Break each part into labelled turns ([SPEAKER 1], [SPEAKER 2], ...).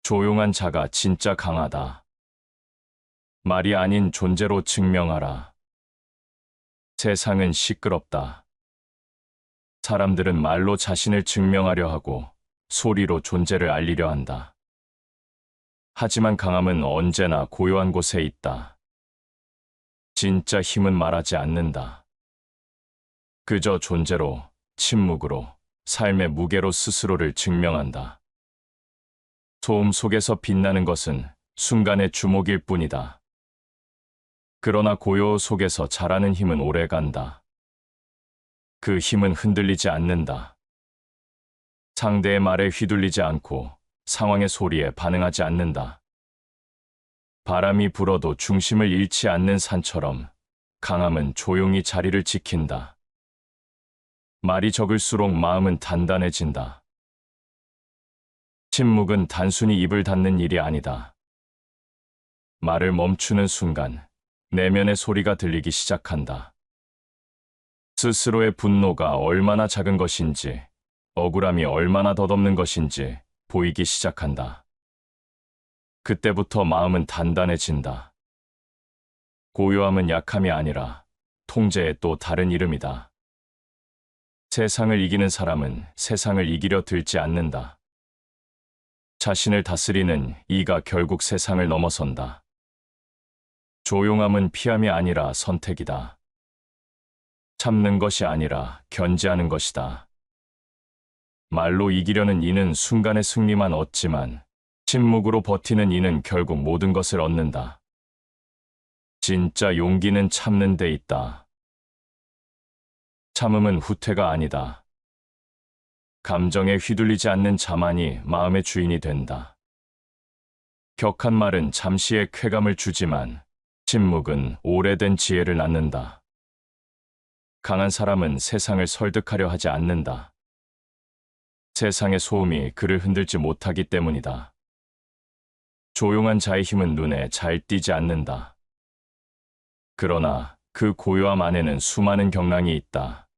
[SPEAKER 1] 조용한 자가 진짜 강하다. 말이 아닌 존재로 증명하라. 세상은 시끄럽다. 사람들은 말로 자신을 증명하려 하고 소리로 존재를 알리려 한다. 하지만 강함은 언제나 고요한 곳에 있다. 진짜 힘은 말하지 않는다. 그저 존재로, 침묵으로, 삶의 무게로 스스로를 증명한다. 소음 속에서 빛나는 것은 순간의 주목일 뿐이다. 그러나 고요 속에서 자라는 힘은 오래간다. 그 힘은 흔들리지 않는다. 상대의 말에 휘둘리지 않고 상황의 소리에 반응하지 않는다. 바람이 불어도 중심을 잃지 않는 산처럼 강함은 조용히 자리를 지킨다. 말이 적을수록 마음은 단단해진다. 침묵은 단순히 입을 닫는 일이 아니다. 말을 멈추는 순간 내면의 소리가 들리기 시작한다. 스스로의 분노가 얼마나 작은 것인지, 억울함이 얼마나 덧없는 것인지 보이기 시작한다. 그때부터 마음은 단단해진다. 고요함은 약함이 아니라 통제의 또 다른 이름이다. 세상을 이기는 사람은 세상을 이기려 들지 않는다. 자신을 다스리는 이가 결국 세상을 넘어선다. 조용함은 피함이 아니라 선택이다. 참는 것이 아니라 견제하는 것이다. 말로 이기려는 이는 순간의 승리만 얻지만 침묵으로 버티는 이는 결국 모든 것을 얻는다. 진짜 용기는 참는 데 있다. 참음은 후퇴가 아니다. 감정에 휘둘리지 않는 자만이 마음의 주인이 된다. 격한 말은 잠시의 쾌감을 주지만 침묵은 오래된 지혜를 낳는다. 강한 사람은 세상을 설득하려 하지 않는다. 세상의 소음이 그를 흔들지 못하기 때문이다. 조용한 자의 힘은 눈에 잘 띄지 않는다. 그러나 그 고요함 안에는 수많은 경랑이 있다.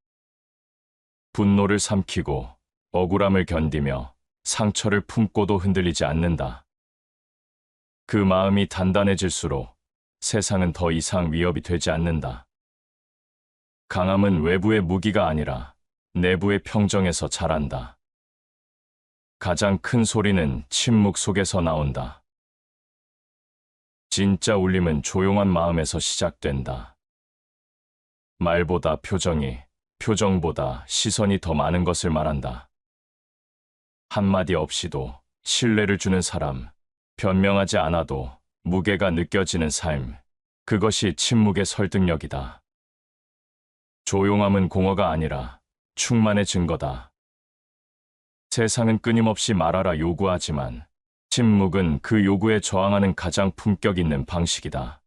[SPEAKER 1] 분노를 삼키고 억울함을 견디며 상처를 품고도 흔들리지 않는다. 그 마음이 단단해질수록 세상은 더 이상 위협이 되지 않는다. 강함은 외부의 무기가 아니라 내부의 평정에서 자란다. 가장 큰 소리는 침묵 속에서 나온다. 진짜 울림은 조용한 마음에서 시작된다. 말보다 표정이, 표정보다 시선이 더 많은 것을 말한다. 한마디 없이도 신뢰를 주는 사람, 변명하지 않아도 무게가 느껴지는 삶, 그것이 침묵의 설득력이다. 조용함은 공허가 아니라 충만의 증거다. 세상은 끊임없이 말하라 요구하지만 침묵은 그 요구에 저항하는 가장 품격 있는 방식이다.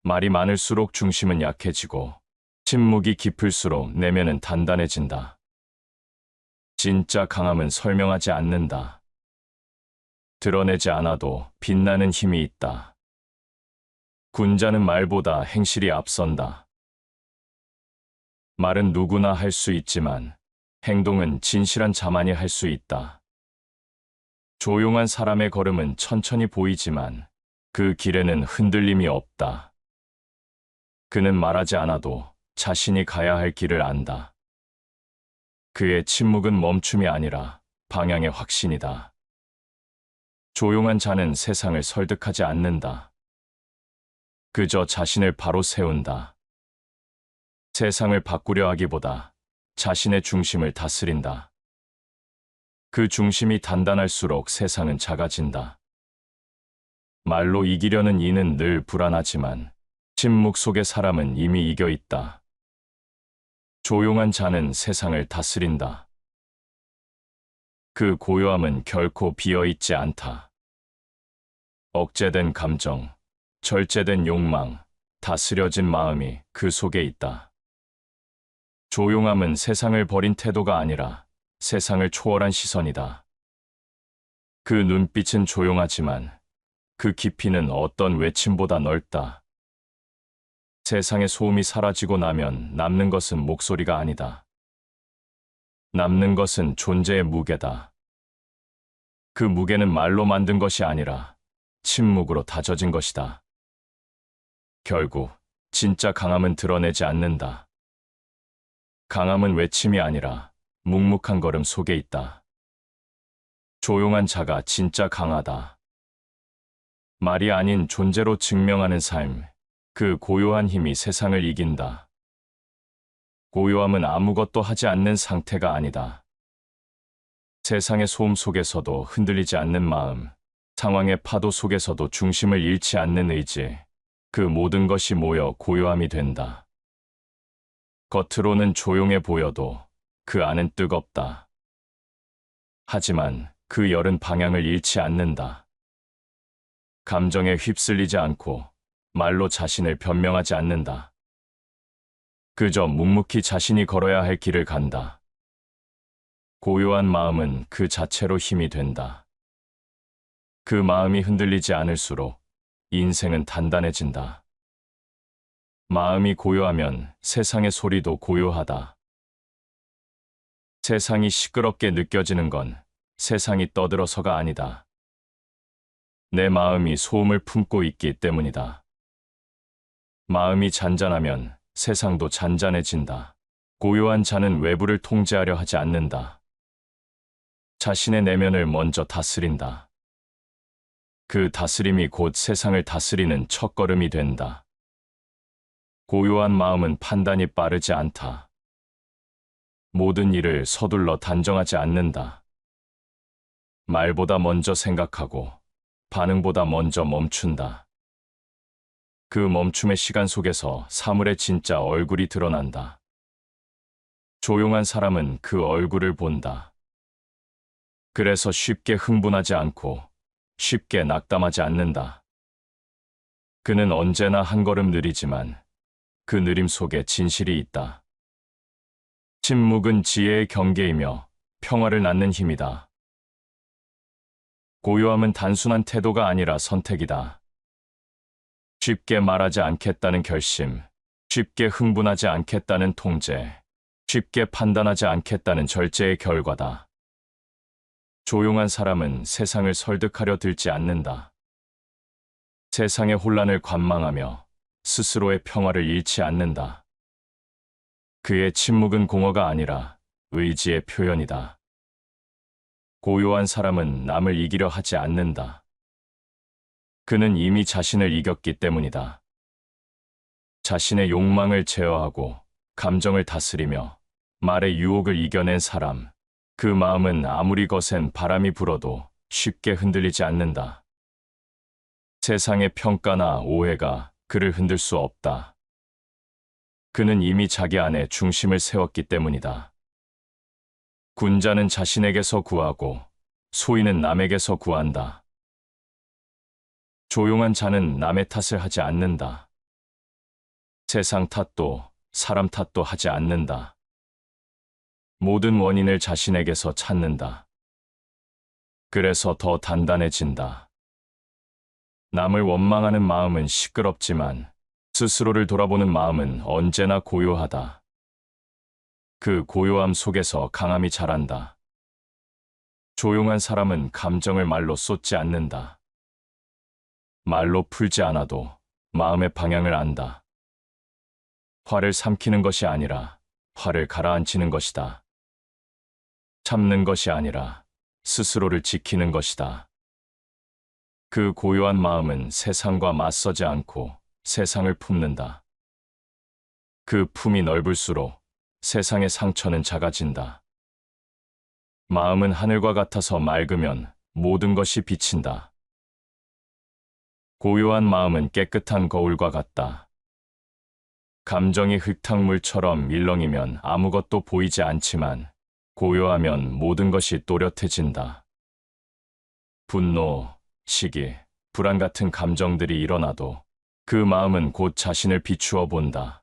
[SPEAKER 1] 말이 많을수록 중심은 약해지고 침묵이 깊을수록 내면은 단단해진다. 진짜 강함은 설명하지 않는다. 드러내지 않아도 빛나는 힘이 있다. 군자는 말보다 행실이 앞선다. 말은 누구나 할 수 있지만 행동은 진실한 자만이 할 수 있다. 조용한 사람의 걸음은 천천히 보이지만 그 길에는 흔들림이 없다. 그는 말하지 않아도 자신이 가야 할 길을 안다. 그의 침묵은 멈춤이 아니라 방향의 확신이다. 조용한 자는 세상을 설득하지 않는다. 그저 자신을 바로 세운다. 세상을 바꾸려 하기보다 자신의 중심을 다스린다. 그 중심이 단단할수록 세상은 작아진다. 말로 이기려는 이는 늘 불안하지만 침묵 속의 사람은 이미 이겨 있다. 조용한 자는 세상을 다스린다. 그 고요함은 결코 비어있지 않다. 억제된 감정, 절제된 욕망, 다스려진 마음이 그 속에 있다. 조용함은 세상을 버린 태도가 아니라 세상을 초월한 시선이다. 그 눈빛은 조용하지만 그 깊이는 어떤 외침보다 넓다. 세상의 소음이 사라지고 나면 남는 것은 목소리가 아니다. 남는 것은 존재의 무게다. 그 무게는 말로 만든 것이 아니라 침묵으로 다져진 것이다. 결국 진짜 강함은 드러내지 않는다. 강함은 외침이 아니라 묵묵한 걸음 속에 있다. 조용한 자가 진짜 강하다. 말이 아닌 존재로 증명하는 삶, 그 고요한 힘이 세상을 이긴다. 고요함은 아무것도 하지 않는 상태가 아니다. 세상의 소음 속에서도 흔들리지 않는 마음, 상황의 파도 속에서도 중심을 잃지 않는 의지, 그 모든 것이 모여 고요함이 된다. 겉으로는 조용해 보여도 그 안은 뜨겁다. 하지만 그 열은 방향을 잃지 않는다. 감정에 휩쓸리지 않고 말로 자신을 변명하지 않는다. 그저 묵묵히 자신이 걸어야 할 길을 간다. 고요한 마음은 그 자체로 힘이 된다. 그 마음이 흔들리지 않을수록 인생은 단단해진다. 마음이 고요하면 세상의 소리도 고요하다. 세상이 시끄럽게 느껴지는 건 세상이 떠들어서가 아니다. 내 마음이 소음을 품고 있기 때문이다. 마음이 잔잔하면 세상도 잔잔해진다. 고요한 자는 외부를 통제하려 하지 않는다. 자신의 내면을 먼저 다스린다. 그 다스림이 곧 세상을 다스리는 첫걸음이 된다. 고요한 마음은 판단이 빠르지 않다. 모든 일을 서둘러 단정하지 않는다. 말보다 먼저 생각하고 반응보다 먼저 멈춘다. 그 멈춤의 시간 속에서 사물의 진짜 얼굴이 드러난다. 조용한 사람은 그 얼굴을 본다. 그래서 쉽게 흥분하지 않고 쉽게 낙담하지 않는다. 그는 언제나 한 걸음 느리지만 그 느림 속에 진실이 있다. 침묵은 지혜의 경계이며 평화를 낳는 힘이다. 고요함은 단순한 태도가 아니라 선택이다. 쉽게 말하지 않겠다는 결심, 쉽게 흥분하지 않겠다는 통제, 쉽게 판단하지 않겠다는 절제의 결과다. 조용한 사람은 세상을 설득하려 들지 않는다. 세상의 혼란을 관망하며 스스로의 평화를 잃지 않는다. 그의 침묵은 공허가 아니라 의지의 표현이다. 고요한 사람은 남을 이기려 하지 않는다. 그는 이미 자신을 이겼기 때문이다. 자신의 욕망을 제어하고 감정을 다스리며 말의 유혹을 이겨낸 사람, 그 마음은 아무리 거센 바람이 불어도 쉽게 흔들리지 않는다. 세상의 평가나 오해가 그를 흔들 수 없다. 그는 이미 자기 안에 중심을 세웠기 때문이다. 군자는 자신에게서 구하고 소인은 남에게서 구한다. 조용한 자는 남의 탓을 하지 않는다. 세상 탓도 사람 탓도 하지 않는다. 모든 원인을 자신에게서 찾는다. 그래서 더 단단해진다. 남을 원망하는 마음은 시끄럽지만 스스로를 돌아보는 마음은 언제나 고요하다. 그 고요함 속에서 강함이 자란다. 조용한 사람은 감정을 말로 쏟지 않는다. 말로 풀지 않아도 마음의 방향을 안다. 화를 삼키는 것이 아니라 화를 가라앉히는 것이다. 참는 것이 아니라 스스로를 지키는 것이다. 그 고요한 마음은 세상과 맞서지 않고 세상을 품는다. 그 품이 넓을수록 세상의 상처는 작아진다. 마음은 하늘과 같아서 맑으면 모든 것이 비친다. 고요한 마음은 깨끗한 거울과 같다. 감정이 흙탕물처럼 밀렁이면 아무것도 보이지 않지만 고요하면 모든 것이 또렷해진다. 분노, 시기, 불안 같은 감정들이 일어나도 그 마음은 곧 자신을 비추어 본다.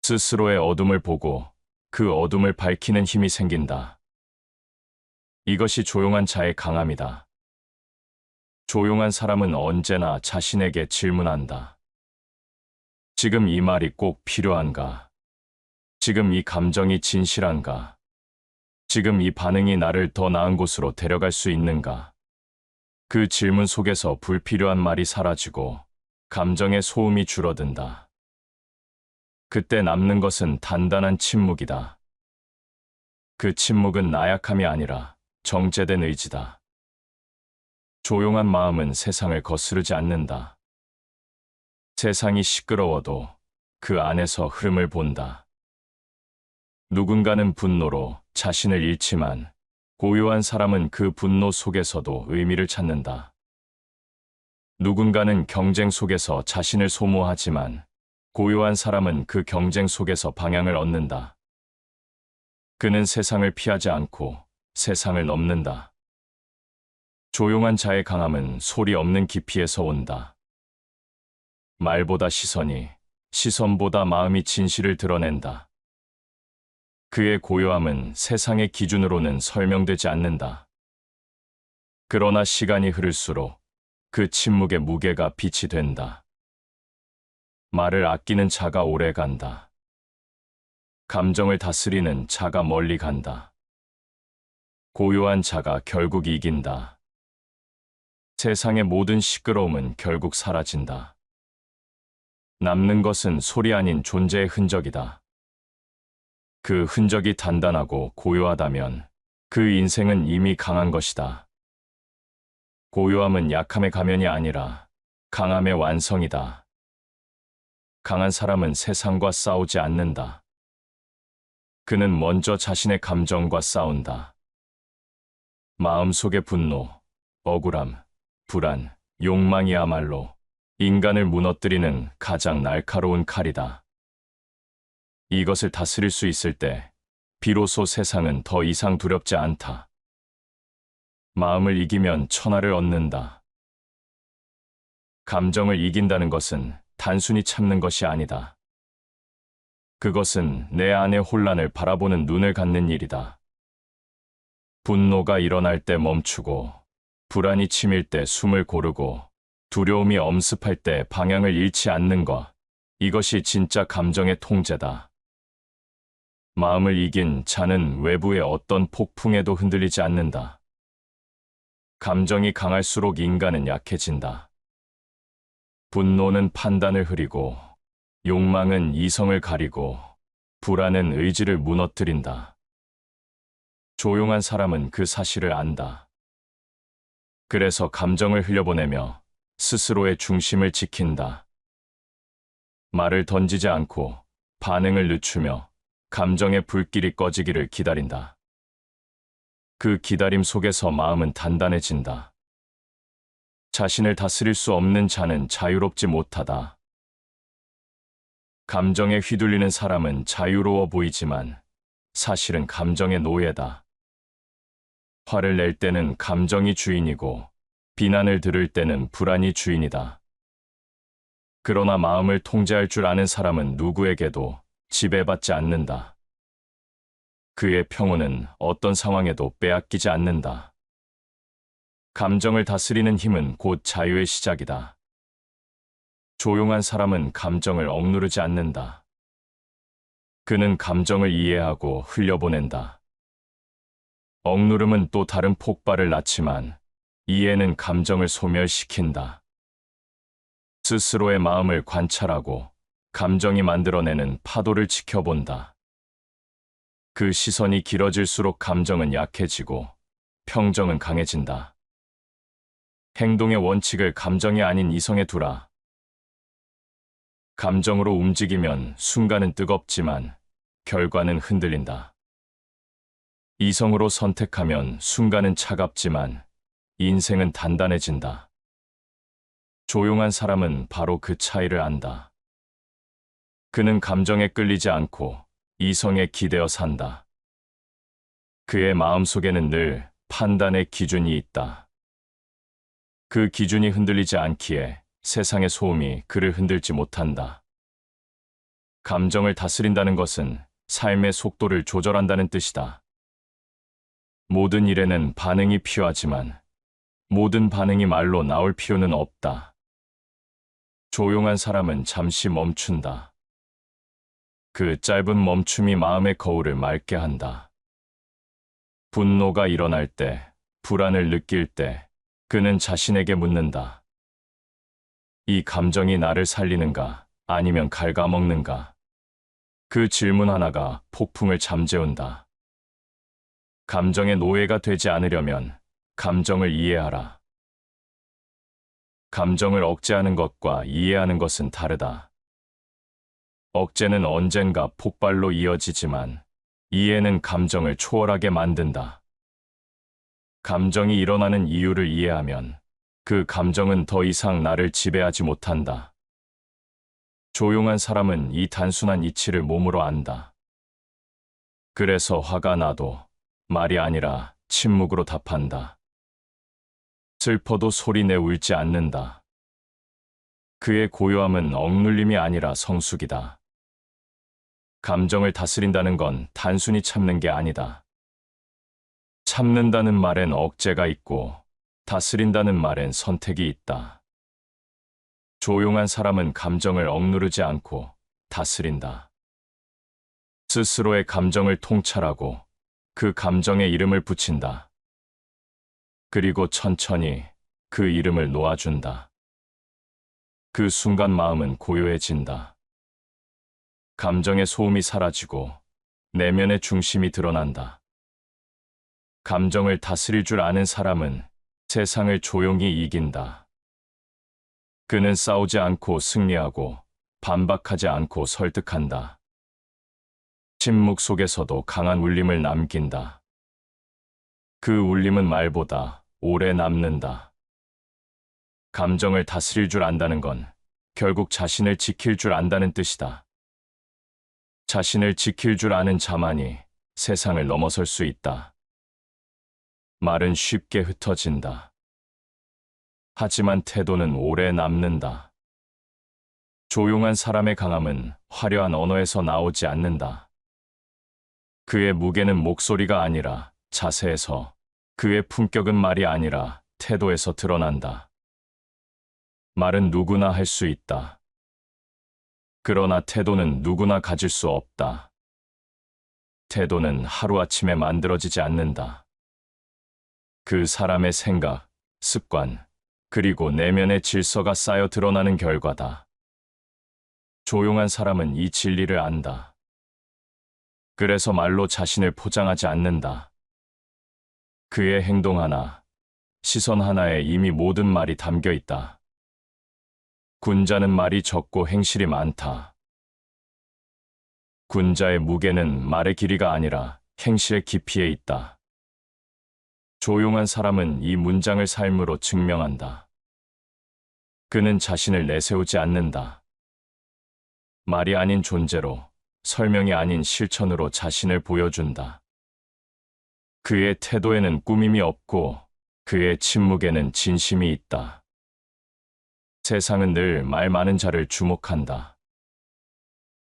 [SPEAKER 1] 스스로의 어둠을 보고 그 어둠을 밝히는 힘이 생긴다. 이것이 조용한 자의 강함이다. 조용한 사람은 언제나 자신에게 질문한다. 지금 이 말이 꼭 필요한가? 지금 이 감정이 진실한가? 지금 이 반응이 나를 더 나은 곳으로 데려갈 수 있는가? 그 질문 속에서 불필요한 말이 사라지고 감정의 소음이 줄어든다. 그때 남는 것은 단단한 침묵이다. 그 침묵은 나약함이 아니라 정제된 의지다. 조용한 마음은 세상을 거스르지 않는다. 세상이 시끄러워도 그 안에서 흐름을 본다. 누군가는 분노로 자신을 잃지만 고요한 사람은 그 분노 속에서도 의미를 찾는다. 누군가는 경쟁 속에서 자신을 소모하지만 고요한 사람은 그 경쟁 속에서 방향을 얻는다. 그는 세상을 피하지 않고 세상을 넘는다. 조용한 자의 강함은 소리 없는 깊이에서 온다. 말보다 시선이, 시선보다 마음이 진실을 드러낸다. 그의 고요함은 세상의 기준으로는 설명되지 않는다. 그러나 시간이 흐를수록 그 침묵의 무게가 빛이 된다. 말을 아끼는 자가 오래 간다. 감정을 다스리는 자가 멀리 간다. 고요한 자가 결국 이긴다. 세상의 모든 시끄러움은 결국 사라진다. 남는 것은 소리 아닌 존재의 흔적이다. 그 흔적이 단단하고 고요하다면 그 인생은 이미 강한 것이다. 고요함은 약함의 가면이 아니라 강함의 완성이다. 강한 사람은 세상과 싸우지 않는다. 그는 먼저 자신의 감정과 싸운다. 마음속의 분노, 억울함, 불안, 욕망이야말로 인간을 무너뜨리는 가장 날카로운 칼이다. 이것을 다스릴 수 있을 때 비로소 세상은 더 이상 두렵지 않다. 마음을 이기면 천하를 얻는다. 감정을 이긴다는 것은 단순히 참는 것이 아니다. 그것은 내 안의 혼란을 바라보는 눈을 갖는 일이다. 분노가 일어날 때 멈추고, 불안이 치밀 때 숨을 고르고, 두려움이 엄습할 때 방향을 잃지 않는 것, 이것이 진짜 감정의 통제다. 마음을 이긴 자는 외부의 어떤 폭풍에도 흔들리지 않는다. 감정이 강할수록 인간은 약해진다. 분노는 판단을 흐리고, 욕망은 이성을 가리고, 불안은 의지를 무너뜨린다. 조용한 사람은 그 사실을 안다. 그래서 감정을 흘려보내며 스스로의 중심을 지킨다. 말을 던지지 않고 반응을 늦추며 감정의 불길이 꺼지기를 기다린다. 그 기다림 속에서 마음은 단단해진다. 자신을 다스릴 수 없는 자는 자유롭지 못하다. 감정에 휘둘리는 사람은 자유로워 보이지만 사실은 감정의 노예다. 화를 낼 때는 감정이 주인이고 비난을 들을 때는 불안이 주인이다. 그러나 마음을 통제할 줄 아는 사람은 누구에게도 지배받지 않는다. 그의 평온은 어떤 상황에도 빼앗기지 않는다. 감정을 다스리는 힘은 곧 자유의 시작이다. 조용한 사람은 감정을 억누르지 않는다. 그는 감정을 이해하고 흘려보낸다. 억누름은 또 다른 폭발을 낳지만 이해는 감정을 소멸시킨다. 스스로의 마음을 관찰하고 감정이 만들어내는 파도를 지켜본다. 그 시선이 길어질수록 감정은 약해지고 평정은 강해진다. 행동의 원칙을 감정이 아닌 이성에 두라. 감정으로 움직이면 순간은 뜨겁지만 결과는 흔들린다. 이성으로 선택하면 순간은 차갑지만 인생은 단단해진다. 조용한 사람은 바로 그 차이를 안다. 그는 감정에 끌리지 않고 이성에 기대어 산다. 그의 마음속에는 늘 판단의 기준이 있다. 그 기준이 흔들리지 않기에 세상의 소음이 그를 흔들지 못한다. 감정을 다스린다는 것은 삶의 속도를 조절한다는 뜻이다. 모든 일에는 반응이 필요하지만 모든 반응이 말로 나올 필요는 없다. 조용한 사람은 잠시 멈춘다. 그 짧은 멈춤이 마음의 거울을 맑게 한다. 분노가 일어날 때, 불안을 느낄 때, 그는 자신에게 묻는다. 이 감정이 나를 살리는가, 아니면 갉아먹는가? 그 질문 하나가 폭풍을 잠재운다. 감정의 노예가 되지 않으려면 감정을 이해하라. 감정을 억제하는 것과 이해하는 것은 다르다. 억제는 언젠가 폭발로 이어지지만 이해는 감정을 초월하게 만든다. 감정이 일어나는 이유를 이해하면 그 감정은 더 이상 나를 지배하지 못한다. 조용한 사람은 이 단순한 이치를 몸으로 안다. 그래서 화가 나도 말이 아니라 침묵으로 답한다. 슬퍼도 소리내 울지 않는다. 그의 고요함은 억눌림이 아니라 성숙이다. 감정을 다스린다는 건 단순히 참는 게 아니다. 참는다는 말엔 억제가 있고 다스린다는 말엔 선택이 있다. 조용한 사람은 감정을 억누르지 않고 다스린다. 스스로의 감정을 통찰하고 그 감정에 이름을 붙인다. 그리고 천천히 그 이름을 놓아준다. 그 순간 마음은 고요해진다. 감정의 소음이 사라지고 내면의 중심이 드러난다. 감정을 다스릴 줄 아는 사람은 세상을 조용히 이긴다. 그는 싸우지 않고 승리하고 반박하지 않고 설득한다. 침묵 속에서도 강한 울림을 남긴다. 그 울림은 말보다 오래 남는다. 감정을 다스릴 줄 안다는 건 결국 자신을 지킬 줄 안다는 뜻이다. 자신을 지킬 줄 아는 자만이 세상을 넘어설 수 있다. 말은 쉽게 흩어진다. 하지만 태도는 오래 남는다. 조용한 사람의 강함은 화려한 언어에서 나오지 않는다. 그의 무게는 목소리가 아니라 자세에서, 그의 품격은 말이 아니라 태도에서 드러난다. 말은 누구나 할 수 있다. 그러나 태도는 누구나 가질 수 없다. 태도는 하루아침에 만들어지지 않는다. 그 사람의 생각, 습관, 그리고 내면의 질서가 쌓여 드러나는 결과다. 조용한 사람은 이 진리를 안다. 그래서 말로 자신을 포장하지 않는다. 그의 행동 하나, 시선 하나에 이미 모든 말이 담겨 있다. 군자는 말이 적고 행실이 많다. 군자의 무게는 말의 길이가 아니라 행실의 깊이에 있다. 조용한 사람은 이 문장을 삶으로 증명한다. 그는 자신을 내세우지 않는다. 말이 아닌 존재로, 설명이 아닌 실천으로 자신을 보여준다. 그의 태도에는 꾸밈이 없고 그의 침묵에는 진심이 있다. 세상은 늘 말 많은 자를 주목한다.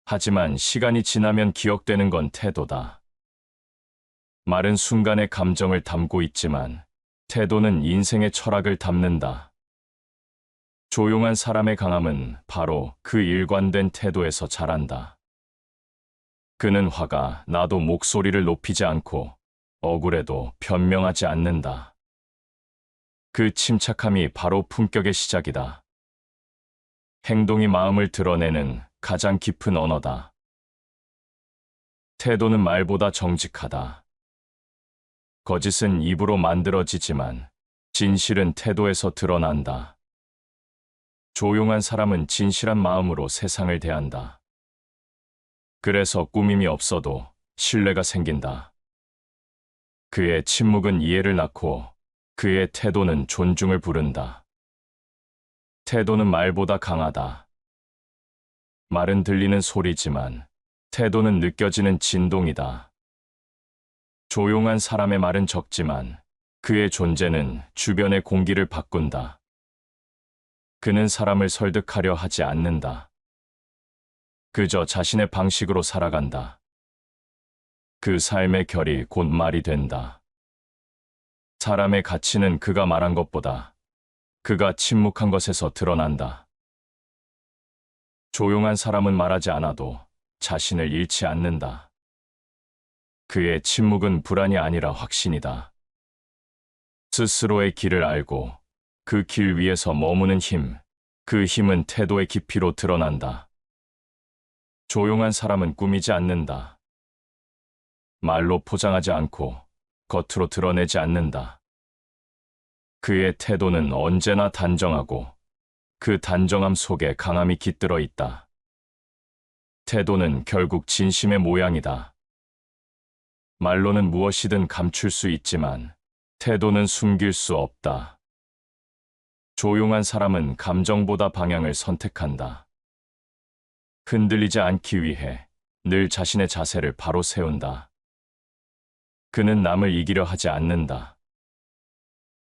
[SPEAKER 1] 하지만 시간이 지나면 기억되는 건 태도다. 말은 순간의 감정을 담고 있지만 태도는 인생의 철학을 담는다. 조용한 사람의 강함은 바로 그 일관된 태도에서 자란다. 그는 화가 나도 목소리를 높이지 않고 억울해도 변명하지 않는다. 그 침착함이 바로 품격의 시작이다. 행동이 마음을 드러내는 가장 깊은 언어다. 태도는 말보다 정직하다. 거짓은 입으로 만들어지지만 진실은 태도에서 드러난다. 조용한 사람은 진실한 마음으로 세상을 대한다. 그래서 꾸밈이 없어도 신뢰가 생긴다. 그의 침묵은 이해를 낳고 그의 태도는 존중을 부른다. 태도는 말보다 강하다. 말은 들리는 소리지만 태도는 느껴지는 진동이다. 조용한 사람의 말은 적지만 그의 존재는 주변의 공기를 바꾼다. 그는 사람을 설득하려 하지 않는다. 그저 자신의 방식으로 살아간다. 그 삶의 결이 곧 말이 된다. 사람의 가치는 그가 말한 것보다 그가 침묵한 것에서 드러난다. 조용한 사람은 말하지 않아도 자신을 잃지 않는다. 그의 침묵은 불안이 아니라 확신이다. 스스로의 길을 알고 그 길 위에서 머무는 힘, 그 힘은 태도의 깊이로 드러난다. 조용한 사람은 꾸미지 않는다. 말로 포장하지 않고 겉으로 드러내지 않는다. 그의 태도는 언제나 단정하고 그 단정함 속에 강함이 깃들어 있다. 태도는 결국 진심의 모양이다. 말로는 무엇이든 감출 수 있지만 태도는 숨길 수 없다. 조용한 사람은 감정보다 방향을 선택한다. 흔들리지 않기 위해 늘 자신의 자세를 바로 세운다. 그는 남을 이기려 하지 않는다.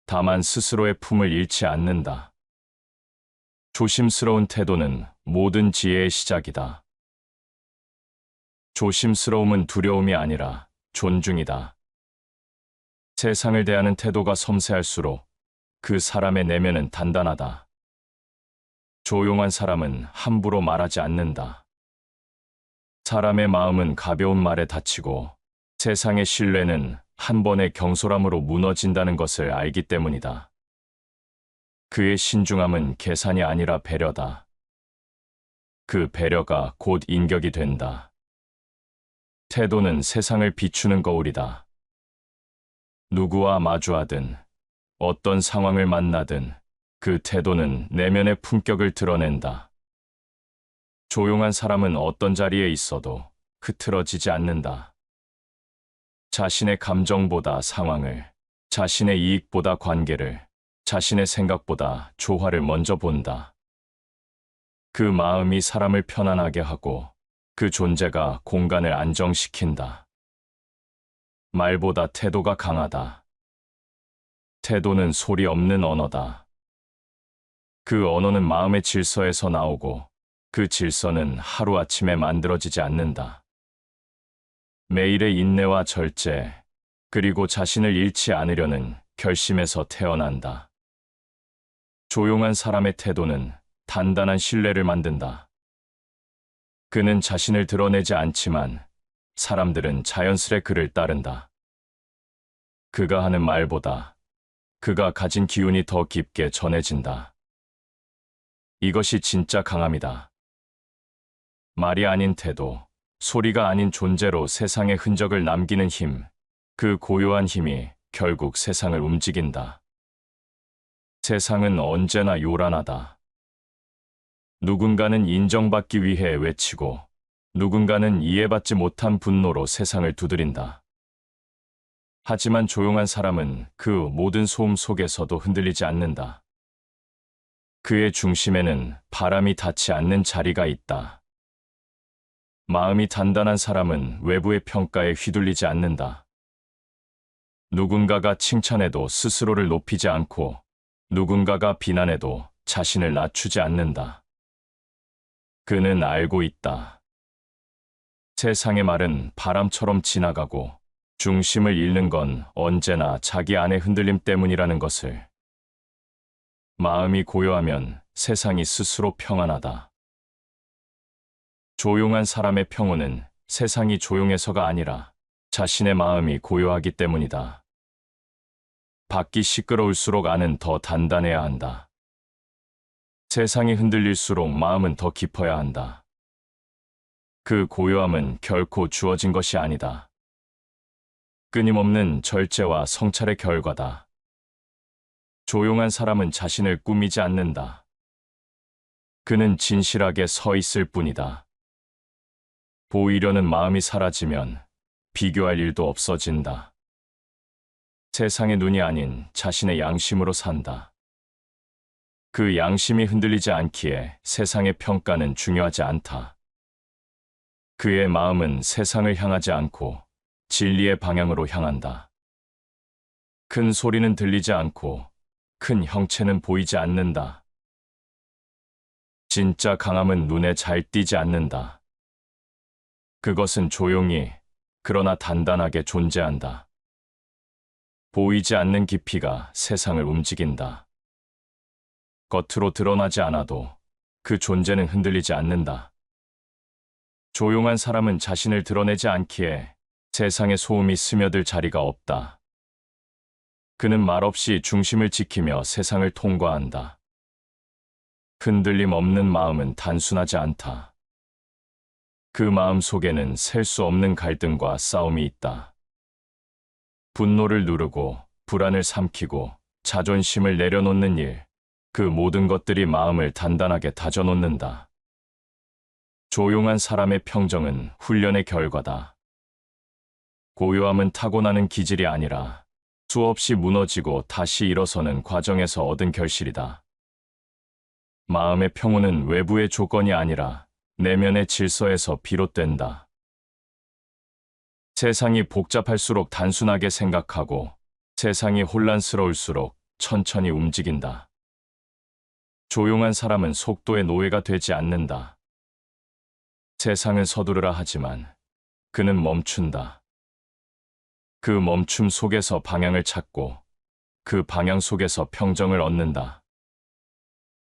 [SPEAKER 1] 다만 스스로의 품을 잃지 않는다. 조심스러운 태도는 모든 지혜의 시작이다. 조심스러움은 두려움이 아니라 존중이다. 세상을 대하는 태도가 섬세할수록 그 사람의 내면은 단단하다. 조용한 사람은 함부로 말하지 않는다. 사람의 마음은 가벼운 말에 다치고 세상의 신뢰는 한 번의 경솔함으로 무너진다는 것을 알기 때문이다. 그의 신중함은 계산이 아니라 배려다. 그 배려가 곧 인격이 된다. 태도는 세상을 비추는 거울이다. 누구와 마주하든 어떤 상황을 만나든 그 태도는 내면의 품격을 드러낸다. 조용한 사람은 어떤 자리에 있어도 흐트러지지 않는다. 자신의 감정보다 상황을, 자신의 이익보다 관계를, 자신의 생각보다 조화를 먼저 본다. 그 마음이 사람을 편안하게 하고 그 존재가 공간을 안정시킨다. 말보다 태도가 강하다. 태도는 소리 없는 언어다. 그 언어는 마음의 질서에서 나오고 그 질서는 하루아침에 만들어지지 않는다. 매일의 인내와 절제, 그리고 자신을 잃지 않으려는 결심에서 태어난다. 조용한 사람의 태도는 단단한 신뢰를 만든다. 그는 자신을 드러내지 않지만 사람들은 자연스레 그를 따른다. 그가 하는 말보다 그가 가진 기운이 더 깊게 전해진다. 이것이 진짜 강함이다. 말이 아닌 태도, 소리가 아닌 존재로 세상에 흔적을 남기는 힘, 그 고요한 힘이 결국 세상을 움직인다. 세상은 언제나 요란하다. 누군가는 인정받기 위해 외치고 누군가는 이해받지 못한 분노로 세상을 두드린다. 하지만 조용한 사람은 그 모든 소음 속에서도 흔들리지 않는다. 그의 중심에는 바람이 닿지 않는 자리가 있다. 마음이 단단한 사람은 외부의 평가에 휘둘리지 않는다. 누군가가 칭찬해도 스스로를 높이지 않고 누군가가 비난해도 자신을 낮추지 않는다. 그는 알고 있다. 세상의 말은 바람처럼 지나가고 중심을 잃는 건 언제나 자기 안의 흔들림 때문이라는 것을. 마음이 고요하면 세상이 스스로 평안하다. 조용한 사람의 평온은 세상이 조용해서가 아니라 자신의 마음이 고요하기 때문이다. 밖이 시끄러울수록 안은 더 단단해야 한다. 세상이 흔들릴수록 마음은 더 깊어야 한다. 그 고요함은 결코 주어진 것이 아니다. 끊임없는 절제와 성찰의 결과다. 조용한 사람은 자신을 꾸미지 않는다. 그는 진실하게 서 있을 뿐이다. 보이려는 마음이 사라지면 비교할 일도 없어진다. 세상의 눈이 아닌 자신의 양심으로 산다. 그 양심이 흔들리지 않기에 세상의 평가는 중요하지 않다. 그의 마음은 세상을 향하지 않고 진리의 방향으로 향한다. 큰 소리는 들리지 않고 큰 형체는 보이지 않는다. 진짜 강함은 눈에 잘 띄지 않는다. 그것은 조용히 그러나 단단하게 존재한다. 보이지 않는 깊이가 세상을 움직인다. 겉으로 드러나지 않아도 그 존재는 흔들리지 않는다. 조용한 사람은 자신을 드러내지 않기에 세상에 소음이 스며들 자리가 없다. 그는 말없이 중심을 지키며 세상을 통과한다. 흔들림 없는 마음은 단순하지 않다. 그 마음 속에는 셀 수 없는 갈등과 싸움이 있다. 분노를 누르고 불안을 삼키고 자존심을 내려놓는 일, 그 모든 것들이 마음을 단단하게 다져놓는다. 조용한 사람의 평정은 훈련의 결과다. 고요함은 타고나는 기질이 아니라 수없이 무너지고 다시 일어서는 과정에서 얻은 결실이다. 마음의 평온은 외부의 조건이 아니라 내면의 질서에서 비롯된다. 세상이 복잡할수록 단순하게 생각하고 세상이 혼란스러울수록 천천히 움직인다. 조용한 사람은 속도의 노예가 되지 않는다. 세상은 서두르라 하지만 그는 멈춘다. 그 멈춤 속에서 방향을 찾고 그 방향 속에서 평정을 얻는다.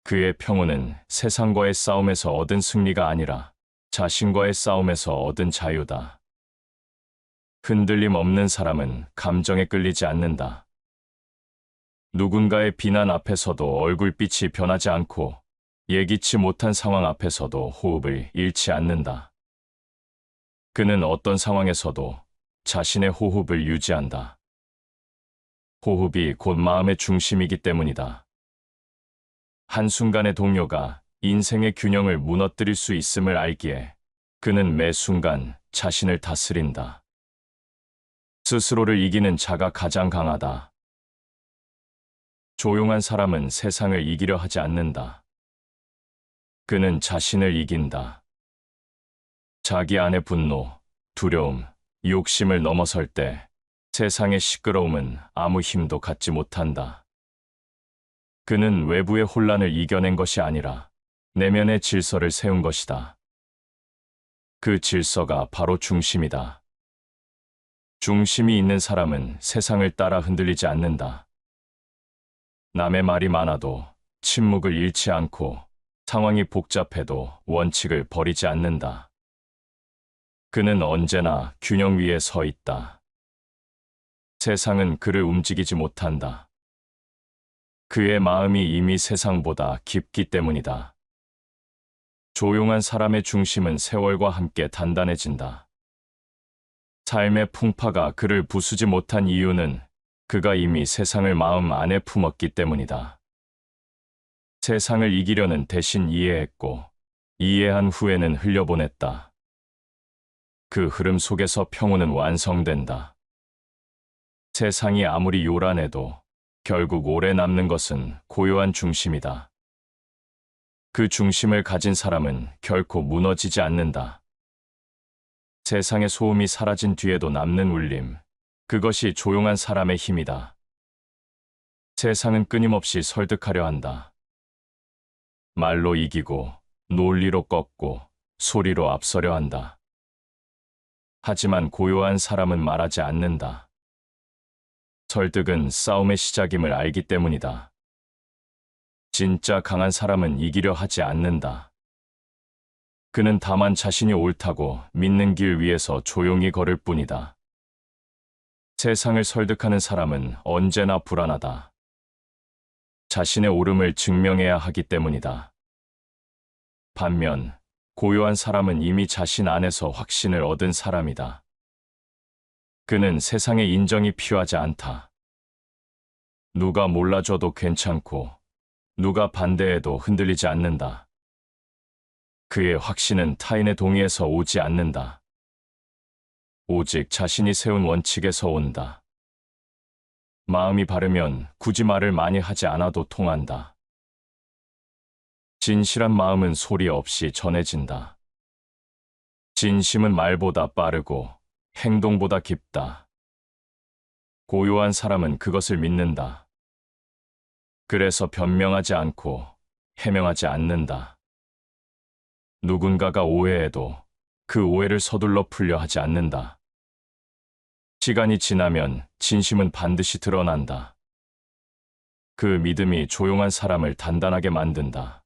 [SPEAKER 1] 그의 평온은 세상과의 싸움에서 얻은 승리가 아니라 자신과의 싸움에서 얻은 자유다. 흔들림 없는 사람은 감정에 끌리지 않는다. 누군가의 비난 앞에서도 얼굴빛이 변하지 않고 예기치 못한 상황 앞에서도 호흡을 잃지 않는다. 그는 어떤 상황에서도 자신의 호흡을 유지한다. 호흡이 곧 마음의 중심이기 때문이다. 한순간의 동요가 인생의 균형을 무너뜨릴 수 있음을 알기에 그는 매 순간 자신을 다스린다. 스스로를 이기는 자가 가장 강하다. 조용한 사람은 세상을 이기려 하지 않는다. 그는 자신을 이긴다. 자기 안의 분노, 두려움, 욕심을 넘어설 때 세상의 시끄러움은 아무 힘도 갖지 못한다. 그는 외부의 혼란을 이겨낸 것이 아니라 내면의 질서를 세운 것이다. 그 질서가 바로 중심이다. 중심이 있는 사람은 세상을 따라 흔들리지 않는다. 남의 말이 많아도 침묵을 잃지 않고 상황이 복잡해도 원칙을 버리지 않는다. 그는 언제나 균형 위에 서 있다. 세상은 그를 움직이지 못한다. 그의 마음이 이미 세상보다 깊기 때문이다. 조용한 사람의 중심은 세월과 함께 단단해진다. 삶의 풍파가 그를 부수지 못한 이유는 그가 이미 세상을 마음 안에 품었기 때문이다. 세상을 이기려는 대신 이해했고, 이해한 후에는 흘려보냈다. 그 흐름 속에서 평온은 완성된다. 세상이 아무리 요란해도 결국 오래 남는 것은 고요한 중심이다. 그 중심을 가진 사람은 결코 무너지지 않는다. 세상의 소음이 사라진 뒤에도 남는 울림, 그것이 조용한 사람의 힘이다. 세상은 끊임없이 설득하려 한다. 말로 이기고, 논리로 꺾고, 소리로 앞서려 한다. 하지만 고요한 사람은 말하지 않는다. 설득은 싸움의 시작임을 알기 때문이다. 진짜 강한 사람은 이기려 하지 않는다. 그는 다만 자신이 옳다고 믿는 길 위에서 조용히 걸을 뿐이다. 세상을 설득하는 사람은 언제나 불안하다. 자신의 옳음을 증명해야 하기 때문이다. 반면 고요한 사람은 이미 자신 안에서 확신을 얻은 사람이다. 그는 세상의 인정이 필요하지 않다. 누가 몰라줘도 괜찮고 누가 반대해도 흔들리지 않는다. 그의 확신은 타인의 동의에서 오지 않는다. 오직 자신이 세운 원칙에서 온다. 마음이 바르면 굳이 말을 많이 하지 않아도 통한다. 진실한 마음은 소리 없이 전해진다. 진심은 말보다 빠르고 행동보다 깊다. 고요한 사람은 그것을 믿는다. 그래서 변명하지 않고 해명하지 않는다. 누군가가 오해해도 그 오해를 서둘러 풀려 하지 않는다. 시간이 지나면 진심은 반드시 드러난다. 그 믿음이 조용한 사람을 단단하게 만든다.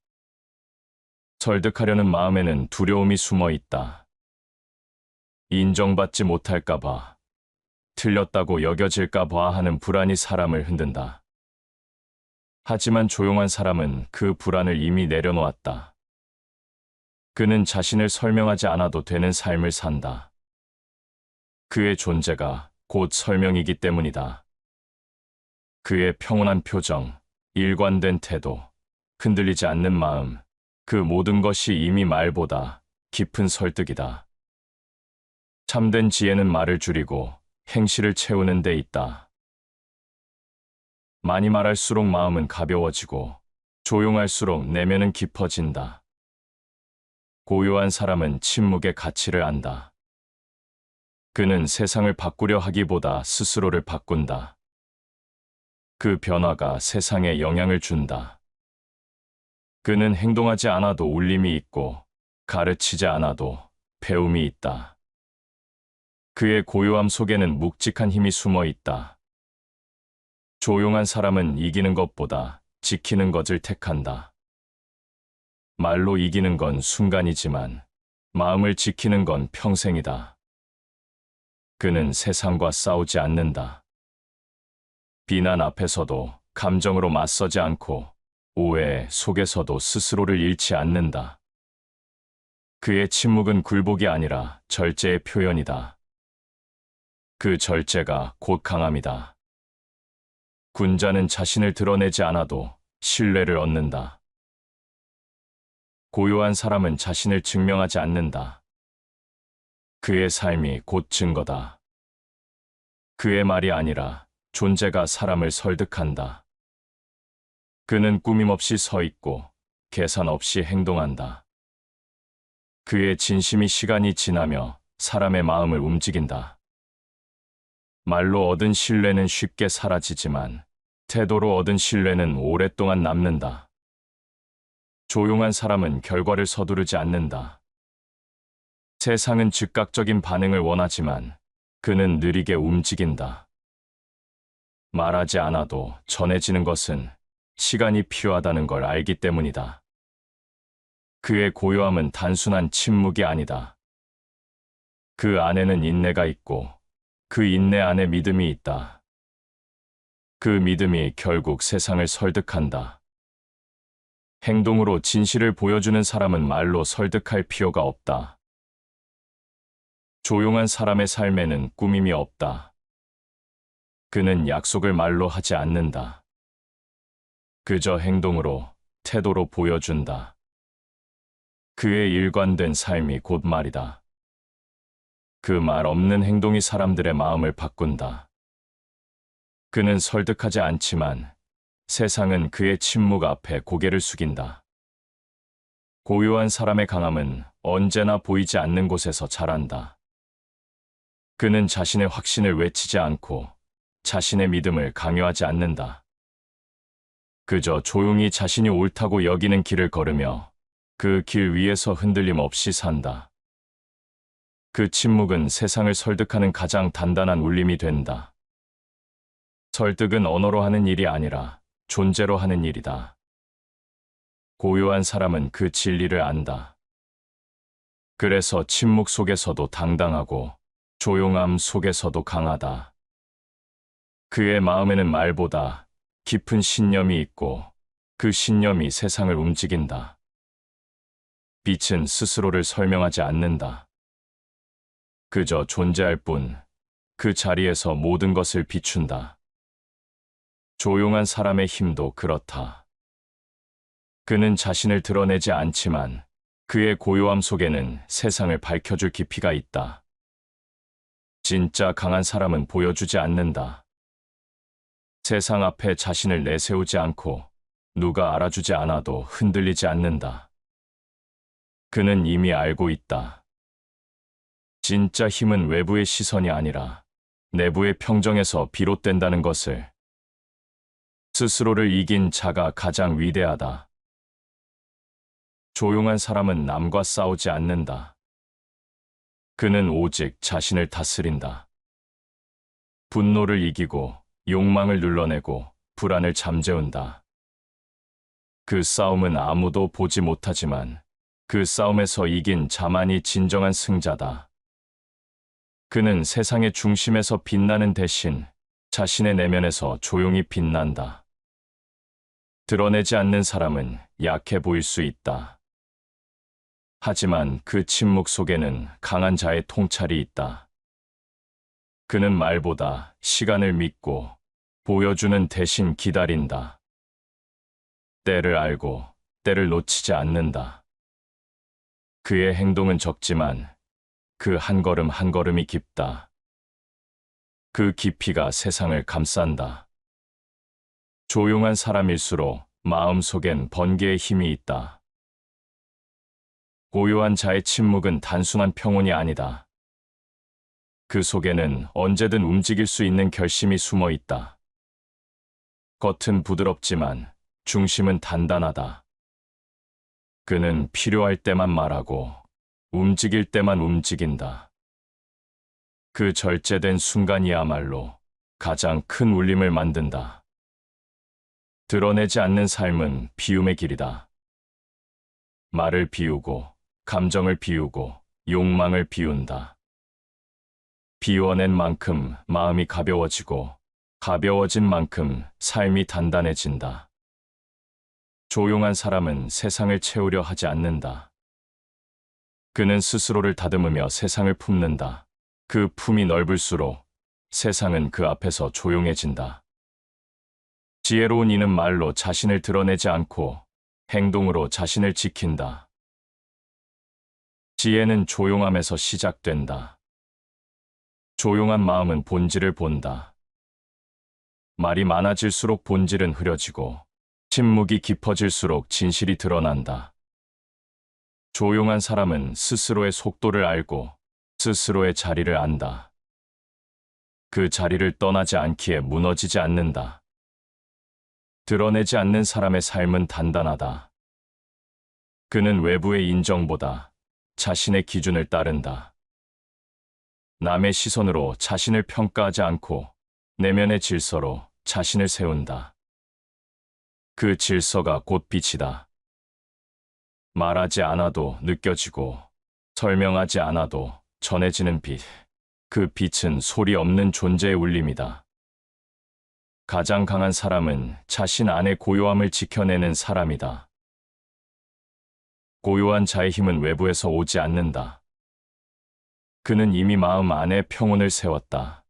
[SPEAKER 1] 설득하려는 마음에는 두려움이 숨어 있다. 인정받지 못할까봐, 틀렸다고 여겨질까봐 하는 불안이 사람을 흔든다. 하지만 조용한 사람은 그 불안을 이미 내려놓았다. 그는 자신을 설명하지 않아도 되는 삶을 산다. 그의 존재가 곧 설명이기 때문이다. 그의 평온한 표정, 일관된 태도, 흔들리지 않는 마음, 그 모든 것이 이미 말보다 깊은 설득이다. 참된 지혜는 말을 줄이고 행실을 채우는 데 있다. 많이 말할수록 마음은 가벼워지고 조용할수록 내면은 깊어진다. 고요한 사람은 침묵의 가치를 안다. 그는 세상을 바꾸려 하기보다 스스로를 바꾼다. 그 변화가 세상에 영향을 준다. 그는 행동하지 않아도 울림이 있고 가르치지 않아도 배움이 있다. 그의 고요함 속에는 묵직한 힘이 숨어 있다. 조용한 사람은 이기는 것보다 지키는 것을 택한다. 말로 이기는 건 순간이지만 마음을 지키는 건 평생이다. 그는 세상과 싸우지 않는다. 비난 앞에서도 감정으로 맞서지 않고 오해 속에서도 스스로를 잃지 않는다. 그의 침묵은 굴복이 아니라 절제의 표현이다. 그 절제가 곧 강함이다. 군자는 자신을 드러내지 않아도 신뢰를 얻는다. 고요한 사람은 자신을 증명하지 않는다. 그의 삶이 곧 증거다. 그의 말이 아니라 존재가 사람을 설득한다. 그는 꾸밈없이 서 있고 계산 없이 행동한다. 그의 진심이 시간이 지나며 사람의 마음을 움직인다. 말로 얻은 신뢰는 쉽게 사라지지만 태도로 얻은 신뢰는 오랫동안 남는다. 조용한 사람은 결과를 서두르지 않는다. 세상은 즉각적인 반응을 원하지만 그는 느리게 움직인다. 말하지 않아도 전해지는 것은 시간이 필요하다는 걸 알기 때문이다. 그의 고요함은 단순한 침묵이 아니다. 그 안에는 인내가 있고 그 인내 안에 믿음이 있다. 그 믿음이 결국 세상을 설득한다. 행동으로 진실을 보여주는 사람은 말로 설득할 필요가 없다. 조용한 사람의 삶에는 꾸밈이 없다. 그는 약속을 말로 하지 않는다. 그저 행동으로, 태도로 보여준다. 그의 일관된 삶이 곧 말이다. 그 말 없는 행동이 사람들의 마음을 바꾼다. 그는 설득하지 않지만 세상은 그의 침묵 앞에 고개를 숙인다. 고요한 사람의 강함은 언제나 보이지 않는 곳에서 자란다. 그는 자신의 확신을 외치지 않고 자신의 믿음을 강요하지 않는다. 그저 조용히 자신이 옳다고 여기는 길을 걸으며 그 길 위에서 흔들림 없이 산다. 그 침묵은 세상을 설득하는 가장 단단한 울림이 된다. 설득은 언어로 하는 일이 아니라 존재로 하는 일이다. 고요한 사람은 그 진리를 안다. 그래서 침묵 속에서도 당당하고 조용함 속에서도 강하다. 그의 마음에는 말보다 깊은 신념이 있고 그 신념이 세상을 움직인다. 빛은 스스로를 설명하지 않는다. 그저 존재할 뿐 그 자리에서 모든 것을 비춘다. 조용한 사람의 힘도 그렇다. 그는 자신을 드러내지 않지만 그의 고요함 속에는 세상을 밝혀줄 깊이가 있다. 진짜 강한 사람은 보여주지 않는다. 세상 앞에 자신을 내세우지 않고 누가 알아주지 않아도 흔들리지 않는다. 그는 이미 알고 있다. 진짜 힘은 외부의 시선이 아니라 내부의 평정에서 비롯된다는 것을. 스스로를 이긴 자가 가장 위대하다. 조용한 사람은 남과 싸우지 않는다. 그는 오직 자신을 다스린다. 분노를 이기고 욕망을 눌러내고 불안을 잠재운다. 그 싸움은 아무도 보지 못하지만 그 싸움에서 이긴 자만이 진정한 승자다. 그는 세상의 중심에서 빛나는 대신 자신의 내면에서 조용히 빛난다. 드러내지 않는 사람은 약해 보일 수 있다. 하지만 그 침묵 속에는 강한 자의 통찰이 있다. 그는 말보다 시간을 믿고 보여주는 대신 기다린다. 때를 알고 때를 놓치지 않는다. 그의 행동은 적지만 그 한 걸음 한 걸음이 깊다. 그 깊이가 세상을 감싼다. 조용한 사람일수록 마음속엔 번개의 힘이 있다. 고요한 자의 침묵은 단순한 평온이 아니다. 그 속에는 언제든 움직일 수 있는 결심이 숨어 있다. 겉은 부드럽지만 중심은 단단하다. 그는 필요할 때만 말하고 움직일 때만 움직인다. 그 절제된 순간이야말로 가장 큰 울림을 만든다. 드러내지 않는 삶은 비움의 길이다. 말을 비우고 감정을 비우고 욕망을 비운다. 비워낸 만큼 마음이 가벼워지고 가벼워진 만큼 삶이 단단해진다. 조용한 사람은 세상을 채우려 하지 않는다. 그는 스스로를 다듬으며 세상을 품는다. 그 품이 넓을수록 세상은 그 앞에서 조용해진다. 지혜로운 이는 말로 자신을 드러내지 않고 행동으로 자신을 지킨다. 지혜는 조용함에서 시작된다. 조용한 마음은 본질을 본다. 말이 많아질수록 본질은 흐려지고 침묵이 깊어질수록 진실이 드러난다. 조용한 사람은 스스로의 속도를 알고 스스로의 자리를 안다. 그 자리를 떠나지 않기에 무너지지 않는다. 드러내지 않는 사람의 삶은 단단하다. 그는 외부의 인정보다 자신의 기준을 따른다. 남의 시선으로 자신을 평가하지 않고 내면의 질서로 자신을 세운다. 그 질서가 곧 빛이다. 말하지 않아도 느껴지고 설명하지 않아도 전해지는 빛. 그 빛은 소리 없는 존재의 울림이다. 가장 강한 사람은 자신 안의 고요함을 지켜내는 사람이다. 고요한 자의 힘은 외부에서 오지 않는다. 그는 이미 마음 안에 평온을 세웠다.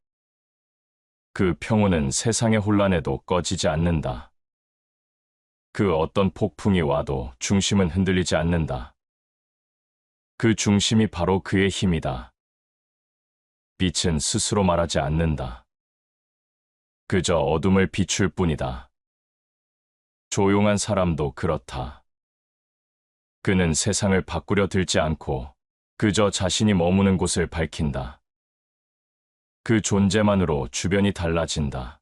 [SPEAKER 1] 그 평온은 세상의 혼란에도 꺼지지 않는다. 그 어떤 폭풍이 와도 중심은 흔들리지 않는다. 그 중심이 바로 그의 힘이다. 빛은 스스로 말하지 않는다. 그저 어둠을 비출 뿐이다. 조용한 사람도 그렇다. 그는 세상을 바꾸려 들지 않고 그저 자신이 머무는 곳을 밝힌다. 그 존재만으로 주변이 달라진다.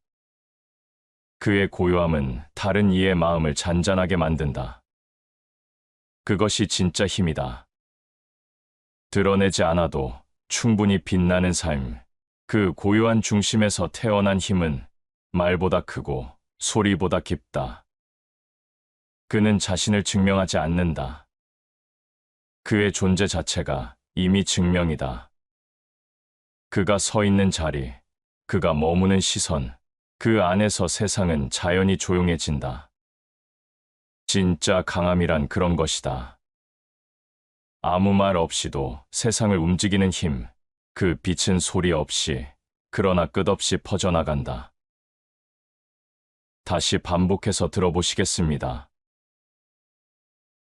[SPEAKER 1] 그의 고요함은 다른 이의 마음을 잔잔하게 만든다. 그것이 진짜 힘이다. 드러내지 않아도 충분히 빛나는 삶. 그 고요한 중심에서 태어난 힘은 말보다 크고 소리보다 깊다. 그는 자신을 증명하지 않는다. 그의 존재 자체가 이미 증명이다. 그가 서 있는 자리, 그가 머무는 시선, 그 안에서 세상은 자연히 조용해진다. 진짜 강함이란 그런 것이다. 아무 말 없이도 세상을 움직이는 힘, 그 빛은 소리 없이, 그러나 끝없이 퍼져나간다. 다시 반복해서 들어보시겠습니다.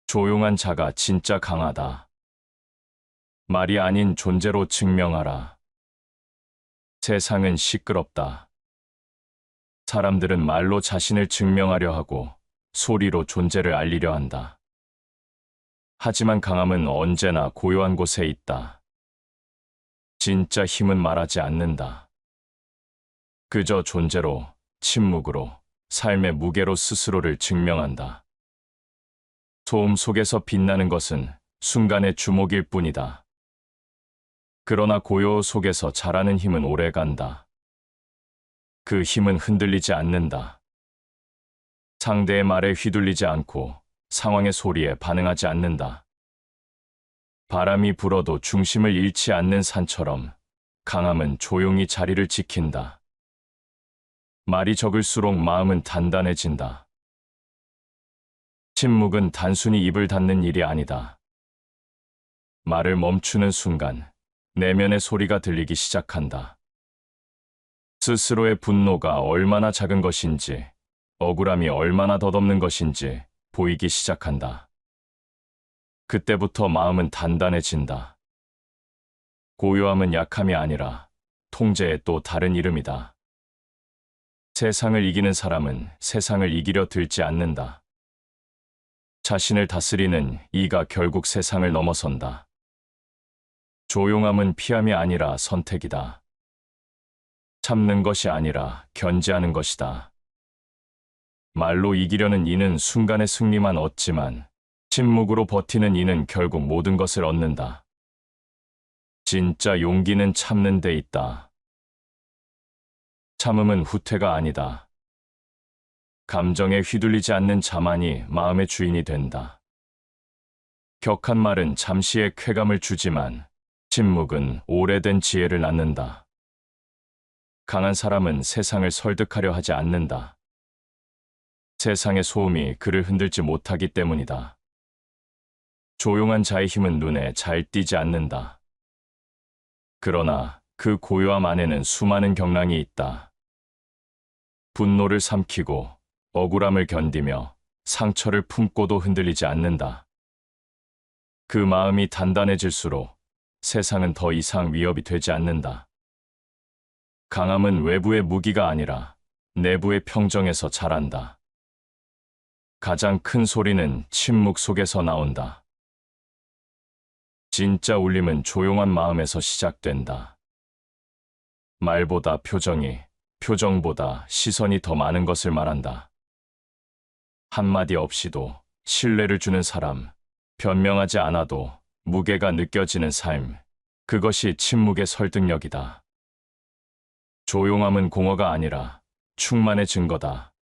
[SPEAKER 1] 조용한 자가 진짜 강하다. 말이 아닌 존재로 증명하라. 세상은 시끄럽다. 사람들은 말로 자신을 증명하려 하고 소리로 존재를 알리려 한다. 하지만 강함은 언제나 고요한 곳에 있다. 진짜 힘은 말하지 않는다. 그저 존재로, 침묵으로, 삶의 무게로 스스로를 증명한다. 소음 속에서 빛나는 것은 순간의 주목일 뿐이다. 그러나 고요 속에서 자라는 힘은 오래간다. 그 힘은 흔들리지 않는다. 상대의 말에 휘둘리지 않고 상황의 소리에 반응하지 않는다. 바람이 불어도 중심을 잃지 않는 산처럼 강함은 조용히 자리를 지킨다. 말이 적을수록 마음은 단단해진다. 침묵은 단순히 입을 닫는 일이 아니다. 말을 멈추는 순간 내면의 소리가 들리기 시작한다. 스스로의 분노가 얼마나 작은 것인지, 억울함이 얼마나 덧없는 것인지 보이기 시작한다. 그때부터 마음은 단단해진다. 고요함은 약함이 아니라 통제의 또 다른 이름이다. 세상을 이기는 사람은 세상을 이기려 들지 않는다. 자신을 다스리는 이가 결국 세상을 넘어선다. 조용함은 피함이 아니라 선택이다. 참는 것이 아니라 견제하는 것이다. 말로 이기려는 이는 순간의 승리만 얻지만 침묵으로 버티는 이는 결국 모든 것을 얻는다. 진짜 용기는 참는 데 있다. 참음은 후퇴가 아니다. 감정에 휘둘리지 않는 자만이 마음의 주인이 된다. 격한 말은 잠시의 쾌감을 주지만 침묵은 오래된 지혜를 낳는다. 강한 사람은 세상을 설득하려 하지 않는다. 세상의 소음이 그를 흔들지 못하기 때문이다. 조용한 자의 힘은 눈에 잘 띄지 않는다. 그러나 그 고요함 안에는 수많은 경랑이 있다. 분노를 삼키고 억울함을 견디며 상처를 품고도 흔들리지 않는다. 그 마음이 단단해질수록 세상은 더 이상 위협이 되지 않는다. 강함은 외부의 무기가 아니라 내부의 평정에서 자란다. 가장 큰 소리는 침묵 속에서 나온다. 진짜 울림은 조용한 마음에서 시작된다. 말보다 표정이, 표정보다 시선이 더 많은 것을 말한다. 한마디 없이도 신뢰를 주는 사람, 변명하지 않아도 무게가 느껴지는 삶, 그것이 침묵의 설득력이다. 조용함은 공허가 아니라 충만의 증거다.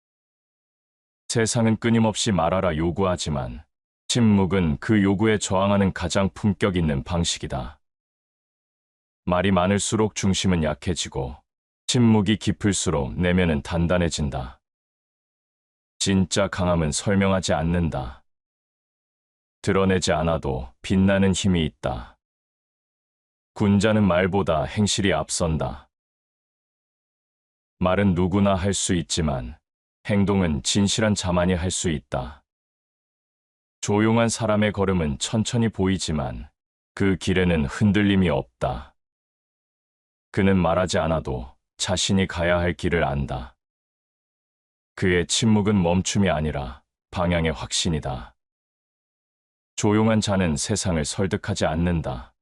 [SPEAKER 1] 세상은 끊임없이 말하라 요구하지만 침묵은 그 요구에 저항하는 가장 품격 있는 방식이다. 말이 많을수록 중심은 약해지고 침묵이 깊을수록 내면은 단단해진다. 진짜 강함은 설명하지 않는다. 드러내지 않아도 빛나는 힘이 있다. 군자는 말보다 행실이 앞선다. 말은 누구나 할 수 있지만 행동은 진실한 자만이 할 수 있다. 조용한 사람의 걸음은 천천히 보이지만 그 길에는 흔들림이 없다. 그는 말하지 않아도 자신이 가야 할 길을 안다. 그의 침묵은 멈춤이 아니라 방향의 확신이다. 조용한 자는 세상을 설득하지 않는다.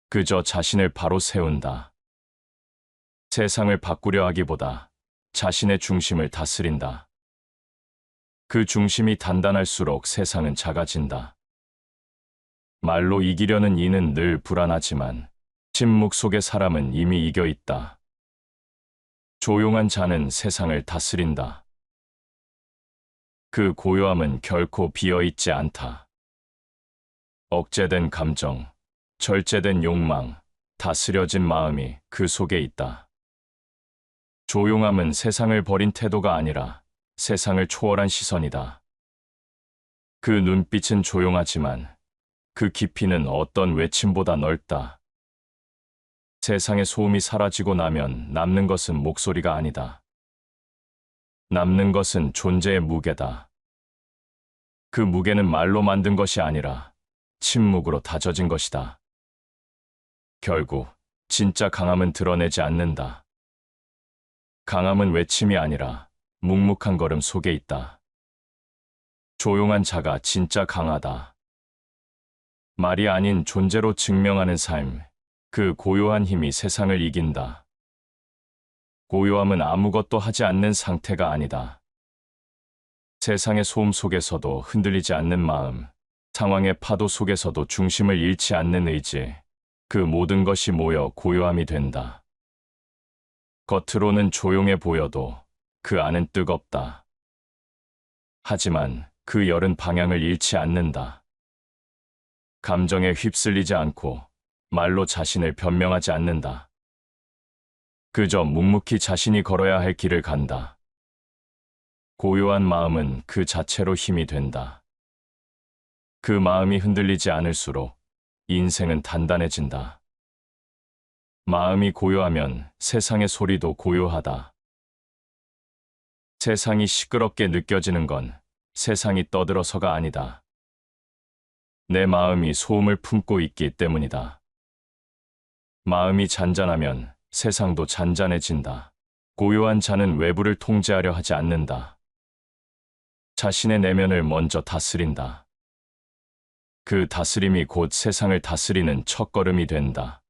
[SPEAKER 1] 그저 자신을 바로 세운다. 세상을 바꾸려 하기보다 자신의 중심을 다스린다. 그 중심이 단단할수록 세상은 작아진다. 말로 이기려는 이는 늘 불안하지만 침묵 속의 사람은 이미 이겨 있다. 조용한 자는 세상을 다스린다. 그 고요함은 결코 비어있지 않다. 억제된 감정, 절제된 욕망, 다스려진 마음이 그 속에 있다. 조용함은 세상을 버린 태도가 아니라 세상을 초월한 시선이다. 그 눈빛은 조용하지만 그 깊이는 어떤 외침보다 넓다. 세상의 소음이 사라지고 나면 남는 것은 목소리가 아니다. 남는 것은 존재의 무게다. 그 무게는 말로 만든 것이 아니라 침묵으로 다져진 것이다. 결국 진짜 강함은 드러내지 않는다. 강함은 외침이 아니라 묵묵한 걸음 속에 있다. 조용한 자가 진짜 강하다. 말이 아닌 존재로 증명하는 삶, 그 고요한 힘이 세상을 이긴다. 고요함은 아무것도 하지 않는 상태가 아니다. 세상의 소음 속에서도 흔들리지 않는 마음, 상황의 파도 속에서도 중심을 잃지 않는 의지, 그 모든 것이 모여 고요함이 된다. 겉으로는 조용해 보여도 그 안은 뜨겁다. 하지만 그 열은 방향을 잃지 않는다. 감정에 휩쓸리지 않고 말로 자신을 변명하지 않는다. 그저 묵묵히 자신이 걸어야 할 길을 간다. 고요한 마음은 그 자체로 힘이 된다. 그 마음이 흔들리지 않을수록 인생은 단단해진다. 마음이 고요하면 세상의 소리도 고요하다. 세상이 시끄럽게 느껴지는 건 세상이 떠들어서가 아니다. 내 마음이 소음을 품고 있기 때문이다. 마음이 잔잔하면 세상도 잔잔해진다. 고요한 자는 외부를 통제하려 하지 않는다. 자신의 내면을 먼저 다스린다. 그 다스림이 곧 세상을 다스리는 첫걸음이 된다.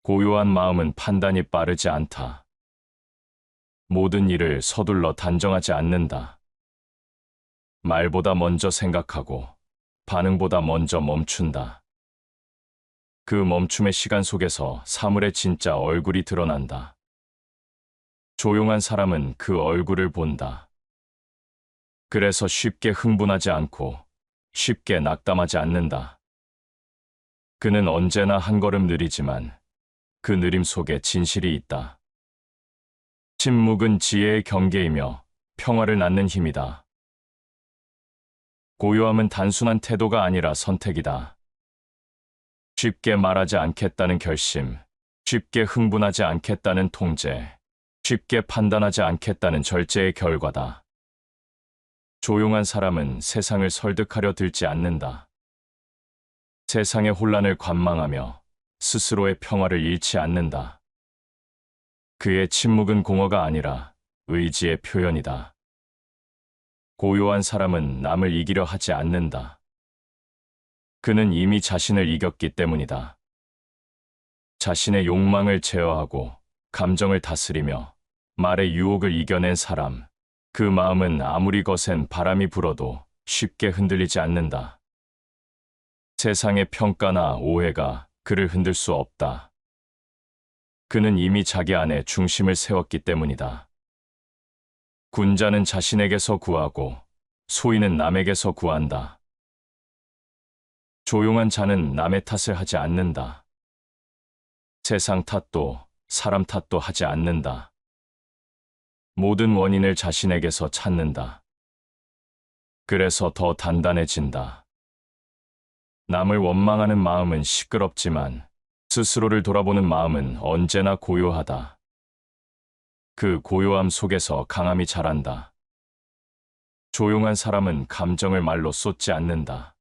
[SPEAKER 1] 고요한 마음은 판단이 빠르지 않다. 모든 일을 서둘러 단정하지 않는다. 말보다 먼저 생각하고 반응보다 먼저 멈춘다. 그 멈춤의 시간 속에서 사물의 진짜 얼굴이 드러난다. 조용한 사람은 그 얼굴을 본다. 그래서 쉽게 흥분하지 않고 쉽게 낙담하지 않는다. 그는 언제나 한 걸음 느리지만 그 느림 속에 진실이 있다. 침묵은 지혜의 경계이며 평화를 낳는 힘이다. 고요함은 단순한 태도가 아니라 선택이다. 쉽게 말하지 않겠다는 결심, 쉽게 흥분하지 않겠다는 통제, 쉽게 판단하지 않겠다는 절제의 결과다. 조용한 사람은 세상을 설득하려 들지 않는다. 세상의 혼란을 관망하며 스스로의 평화를 잃지 않는다. 그의 침묵은 공허가 아니라 의지의 표현이다. 고요한 사람은 남을 이기려 하지 않는다. 그는 이미 자신을 이겼기 때문이다. 자신의 욕망을 제어하고 감정을 다스리며 말의 유혹을 이겨낸 사람, 그 마음은 아무리 거센 바람이 불어도 쉽게 흔들리지 않는다. 세상의 평가나 오해가 그를 흔들 수 없다. 그는 이미 자기 안에 중심을 세웠기 때문이다. 군자는 자신에게서 구하고 소인은 남에게서 구한다. 조용한 자는 남의 탓을 하지 않는다. 세상 탓도 사람 탓도 하지 않는다. 모든 원인을 자신에게서 찾는다. 그래서 더 단단해진다. 남을 원망하는 마음은 시끄럽지만 스스로를 돌아보는 마음은 언제나 고요하다. 그 고요함 속에서 강함이 자란다. 조용한 사람은 감정을 말로 쏟지 않는다.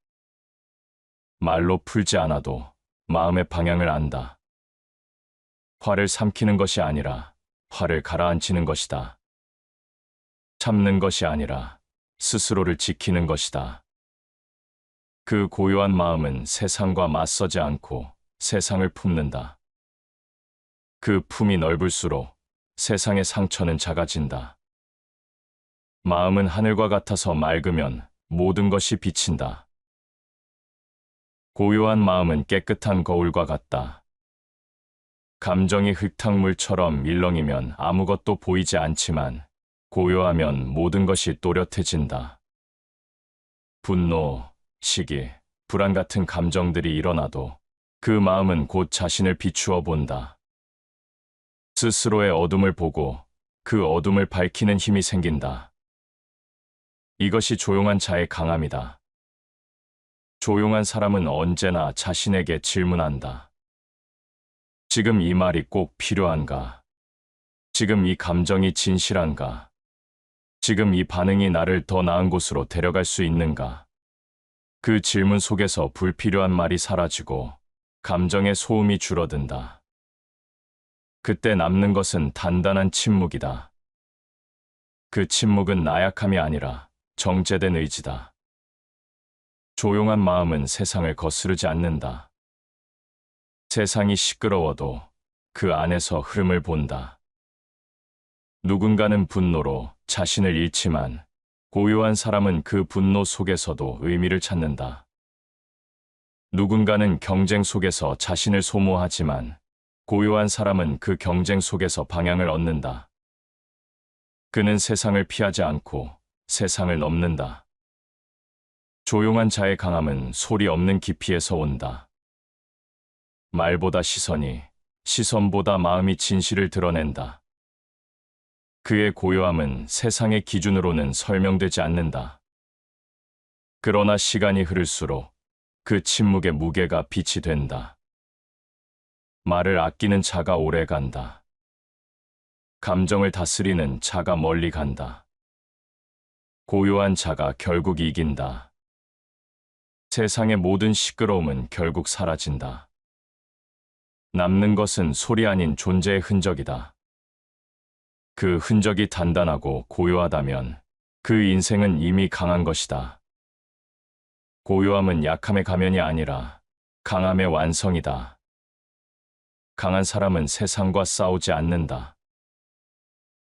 [SPEAKER 1] 말로 풀지 않아도 마음의 방향을 안다. 화를 삼키는 것이 아니라 화를 가라앉히는 것이다. 참는 것이 아니라 스스로를 지키는 것이다. 그 고요한 마음은 세상과 맞서지 않고 세상을 품는다. 그 품이 넓을수록 세상의 상처는 작아진다. 마음은 하늘과 같아서 맑으면 모든 것이 비친다. 고요한 마음은 깨끗한 거울과 같다. 감정이 흙탕물처럼 밀렁이면 아무것도 보이지 않지만 고요하면 모든 것이 또렷해진다. 분노, 시기, 불안 같은 감정들이 일어나도 그 마음은 곧 자신을 비추어 본다. 스스로의 어둠을 보고 그 어둠을 밝히는 힘이 생긴다. 이것이 조용한 자의 강함이다. 조용한 사람은 언제나 자신에게 질문한다. 지금 이 말이 꼭 필요한가? 지금 이 감정이 진실한가? 지금 이 반응이 나를 더 나은 곳으로 데려갈 수 있는가? 그 질문 속에서 불필요한 말이 사라지고 감정의 소음이 줄어든다. 그때 남는 것은 단단한 침묵이다. 그 침묵은 나약함이 아니라 정제된 의지다. 조용한 마음은 세상을 거스르지 않는다. 세상이 시끄러워도 그 안에서 흐름을 본다. 누군가는 분노로 자신을 잃지만 고요한 사람은 그 분노 속에서도 의미를 찾는다. 누군가는 경쟁 속에서 자신을 소모하지만 고요한 사람은 그 경쟁 속에서 방향을 얻는다. 그는 세상을 피하지 않고 세상을 넘는다. 조용한 자의 강함은 소리 없는 깊이에서 온다. 말보다 시선이, 시선보다 마음이 진실을 드러낸다. 그의 고요함은 세상의 기준으로는 설명되지 않는다. 그러나 시간이 흐를수록 그 침묵의 무게가 빛이 된다. 말을 아끼는 자가 오래 간다. 감정을 다스리는 자가 멀리 간다. 고요한 자가 결국 이긴다. 세상의 모든 시끄러움은 결국 사라진다. 남는 것은 소리 아닌 존재의 흔적이다. 그 흔적이 단단하고 고요하다면 그 인생은 이미 강한 것이다. 고요함은 약함의 가면이 아니라 강함의 완성이다. 강한 사람은 세상과 싸우지 않는다.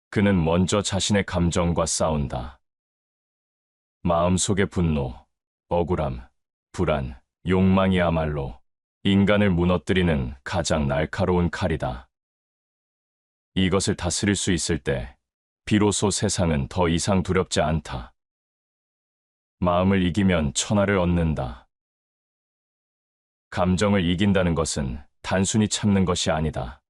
[SPEAKER 1] 그는 먼저 자신의 감정과 싸운다. 마음속의 분노, 억울함, 불안, 욕망이야말로 인간을 무너뜨리는 가장 날카로운 칼이다. 이것을 다스릴 수 있을 때 비로소 세상은 더 이상 두렵지 않다. 마음을 이기면 천하를 얻는다. 감정을 이긴다는 것은 단순히 참는 것이 아니다.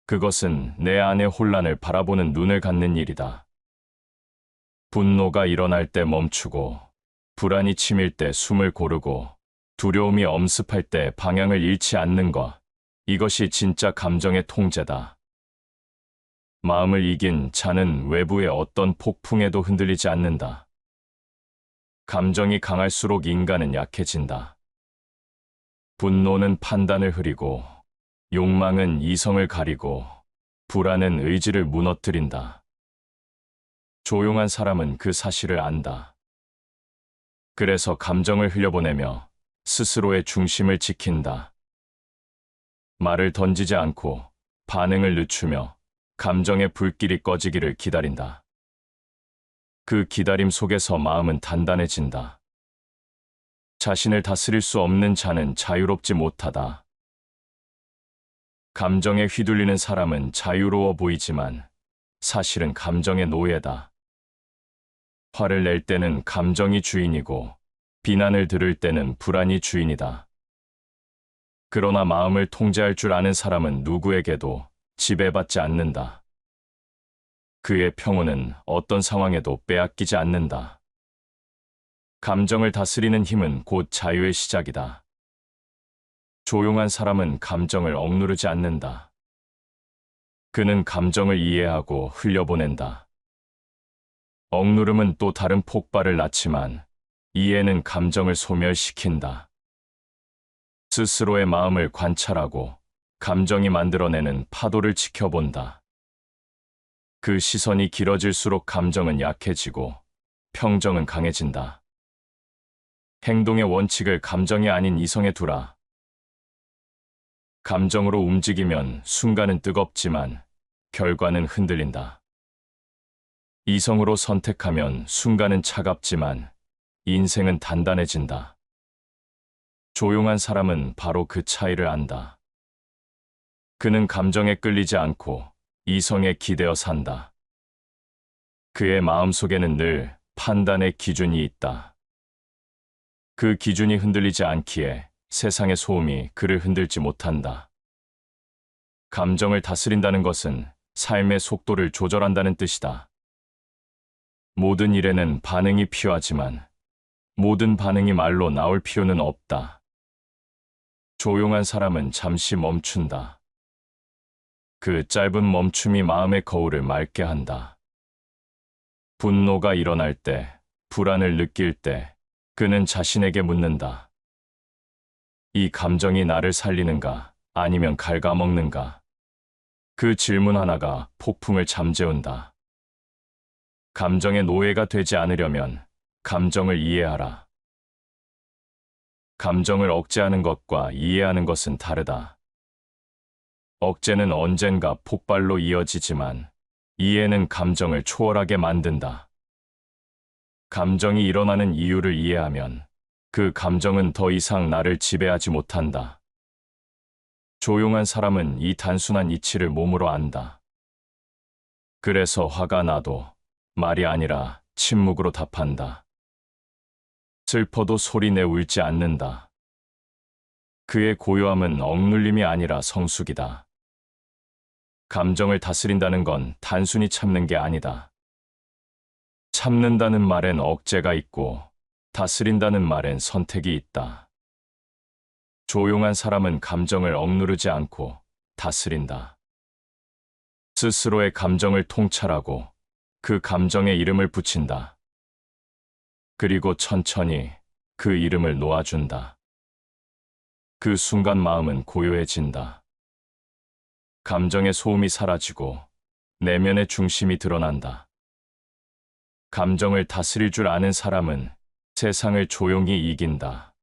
[SPEAKER 1] 그것은 내 안의 혼란을 바라보는 눈을 갖는 일이다. 분노가 일어날 때 멈추고, 불안이 치밀 때 숨을 고르고, 두려움이 엄습할 때 방향을 잃지 않는 것, 이것이 진짜 감정의 통제다. 마음을 이긴 자는 외부의 어떤 폭풍에도 흔들리지 않는다. 감정이 강할수록 인간은 약해진다. 분노는 판단을 흐리고, 욕망은 이성을 가리고, 불안은 의지를 무너뜨린다. 조용한 사람은 그 사실을 안다. 그래서 감정을 흘려보내며 스스로의 중심을 지킨다. 말을 던지지 않고 반응을 늦추며 감정의 불길이 꺼지기를 기다린다. 그 기다림 속에서 마음은 단단해진다. 자신을 다스릴 수 없는 자는 자유롭지 못하다. 감정에 휘둘리는 사람은 자유로워 보이지만 사실은 감정의 노예다. 화를 낼 때는 감정이 주인이고 비난을 들을 때는 불안이 주인이다. 그러나 마음을 통제할 줄 아는 사람은 누구에게도 지배받지 않는다. 그의 평온은 어떤 상황에도 빼앗기지 않는다. 감정을 다스리는 힘은 곧 자유의 시작이다. 조용한 사람은 감정을 억누르지 않는다. 그는 감정을 이해하고 흘려보낸다. 억누름은 또 다른 폭발을 낳지만 이해는 감정을 소멸시킨다. 스스로의 마음을 관찰하고 감정이 만들어내는 파도를 지켜본다. 그 시선이 길어질수록 감정은 약해지고 평정은 강해진다. 행동의 원칙을 감정이 아닌 이성에 두라. 감정으로 움직이면 순간은 뜨겁지만 결과는 흔들린다. 이성으로 선택하면 순간은 차갑지만 인생은 단단해진다. 조용한 사람은 바로 그 차이를 안다. 그는 감정에 끌리지 않고 이성에 기대어 산다. 그의 마음속에는 늘 판단의 기준이 있다. 그 기준이 흔들리지 않기에 세상의 소음이 그를 흔들지 못한다. 감정을 다스린다는 것은 삶의 속도를 조절한다는 뜻이다. 모든 일에는 반응이 필요하지만 모든 반응이 말로 나올 필요는 없다. 조용한 사람은 잠시 멈춘다. 그 짧은 멈춤이 마음의 거울을 맑게 한다. 분노가 일어날 때, 불안을 느낄 때, 그는 자신에게 묻는다. 이 감정이 나를 살리는가, 아니면 갉아먹는가? 그 질문 하나가 폭풍을 잠재운다. 감정의 노예가 되지 않으려면 감정을 이해하라. 감정을 억제하는 것과 이해하는 것은 다르다. 억제는 언젠가 폭발로 이어지지만 이해는 감정을 초월하게 만든다. 감정이 일어나는 이유를 이해하면 그 감정은 더 이상 나를 지배하지 못한다. 조용한 사람은 이 단순한 이치를 몸으로 안다. 그래서 화가 나도 말이 아니라 침묵으로 답한다. 슬퍼도 소리 내 울지 않는다. 그의 고요함은 억눌림이 아니라 성숙이다. 감정을 다스린다는 건 단순히 참는 게 아니다. 참는다는 말엔 억제가 있고 다스린다는 말엔 선택이 있다. 조용한 사람은 감정을 억누르지 않고 다스린다. 스스로의 감정을 통찰하고 그 감정에 이름을 붙인다. 그리고 천천히 그 이름을 놓아준다. 그 순간 마음은 고요해진다. 감정의 소음이 사라지고 내면의 중심이 드러난다. 감정을 다스릴 줄 아는 사람은 세상을 조용히 이긴다.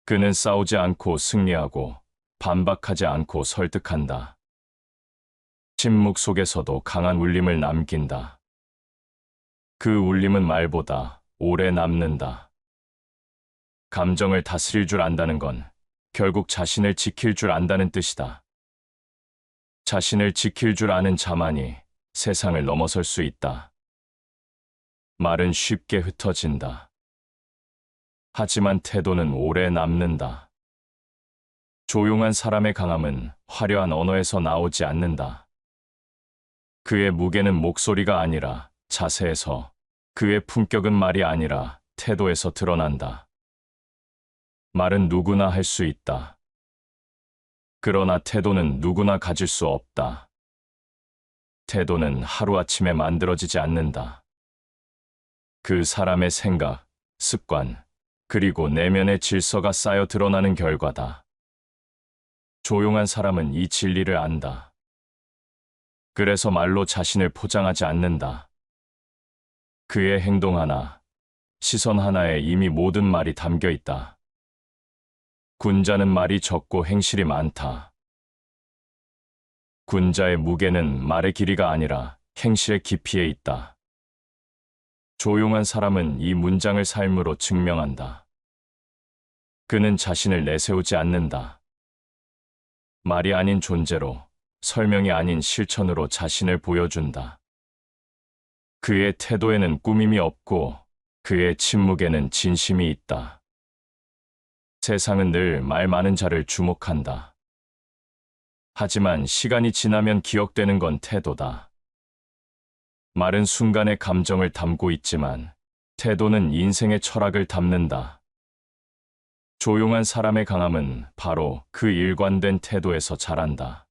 [SPEAKER 1] 그는 싸우지 않고 승리하고 반박하지 않고 설득한다. 침묵 속에서도 강한 울림을 남긴다. 그 울림은 말보다 오래 남는다. 감정을 다스릴 줄 안다는 건 결국 자신을 지킬 줄 안다는 뜻이다. 자신을 지킬 줄 아는 자만이 세상을 넘어설 수 있다. 말은 쉽게 흩어진다. 하지만 태도는 오래 남는다. 조용한 사람의 강함은 화려한 언어에서 나오지 않는다. 그의 무게는 목소리가 아니라 자세에서, 그의 품격은 말이 아니라 태도에서 드러난다. 말은 누구나 할 수 있다. 그러나 태도는 누구나 가질 수 없다. 태도는 하루아침에 만들어지지 않는다. 그 사람의 생각, 습관, 그리고 내면의 질서가 쌓여 드러나는 결과다. 조용한 사람은 이 진리를 안다. 그래서 말로 자신을 포장하지 않는다. 그의 행동 하나, 시선 하나에 이미 모든 말이 담겨 있다. 군자는 말이 적고 행실이 많다. 군자의 무게는 말의 길이가 아니라 행실의 깊이에 있다. 조용한 사람은 이 문장을 삶으로 증명한다. 그는 자신을 내세우지 않는다. 말이 아닌 존재로, 설명이 아닌 실천으로 자신을 보여준다. 그의 태도에는 꾸밈이 없고 그의 침묵에는 진심이 있다. 세상은 늘 말 많은 자를 주목한다. 하지만 시간이 지나면 기억되는 건 태도다. 말은 순간의 감정을 담고 있지만 태도는 인생의 철학을 담는다. 조용한 사람의 강함은 바로 그 일관된 태도에서 자란다.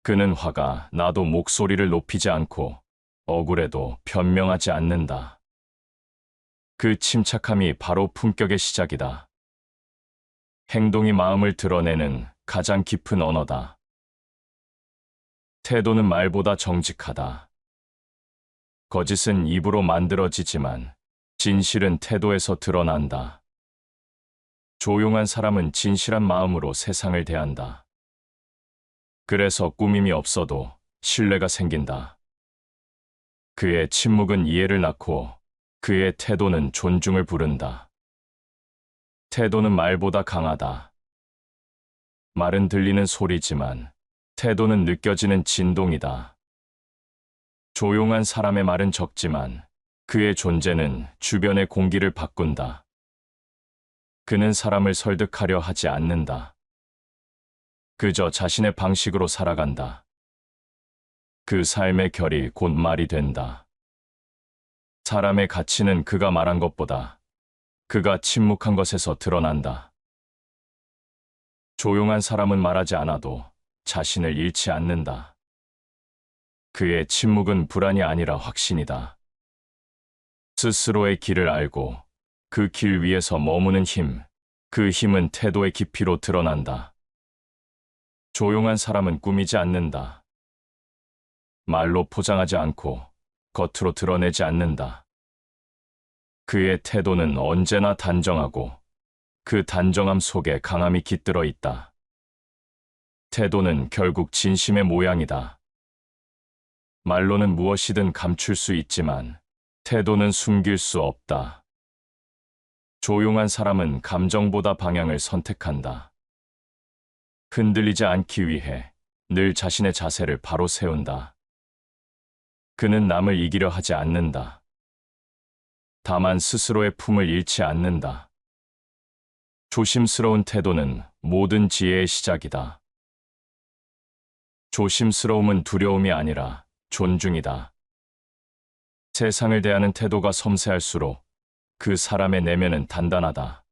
[SPEAKER 1] 그는 화가 나도 목소리를 높이지 않고 억울해도 변명하지 않는다. 그 침착함이 바로 품격의 시작이다. 행동이 마음을 드러내는 가장 깊은 언어다. 태도는 말보다 정직하다. 거짓은 입으로 만들어지지만 진실은 태도에서 드러난다. 조용한 사람은 진실한 마음으로 세상을 대한다. 그래서 꾸밈이 없어도 신뢰가 생긴다. 그의 침묵은 이해를 낳고 그의 태도는 존중을 부른다. 태도는 말보다 강하다. 말은 들리는 소리지만 태도는 느껴지는 진동이다. 조용한 사람의 말은 적지만 그의 존재는 주변의 공기를 바꾼다. 그는 사람을 설득하려 하지 않는다. 그저 자신의 방식으로 살아간다. 그 삶의 결이 곧 말이 된다. 사람의 가치는 그가 말한 것보다 그가 침묵한 것에서 드러난다. 조용한 사람은 말하지 않아도 자신을 잃지 않는다. 그의 침묵은 불안이 아니라 확신이다. 스스로의 길을 알고 그 길 위에서 머무는 힘, 그 힘은 태도의 깊이로 드러난다. 조용한 사람은 꾸미지 않는다. 말로 포장하지 않고 겉으로 드러내지 않는다. 그의 태도는 언제나 단정하고 그 단정함 속에 강함이 깃들어 있다. 태도는 결국 진심의 모양이다. 말로는 무엇이든 감출 수 있지만 태도는 숨길 수 없다. 조용한 사람은 감정보다 방향을 선택한다. 흔들리지 않기 위해 늘 자신의 자세를 바로 세운다. 그는 남을 이기려 하지 않는다. 다만 스스로의 품을 잃지 않는다. 조심스러운 태도는 모든 지혜의 시작이다. 조심스러움은 두려움이 아니라 존중이다. 세상을 대하는 태도가 섬세할수록 그 사람의 내면은 단단하다.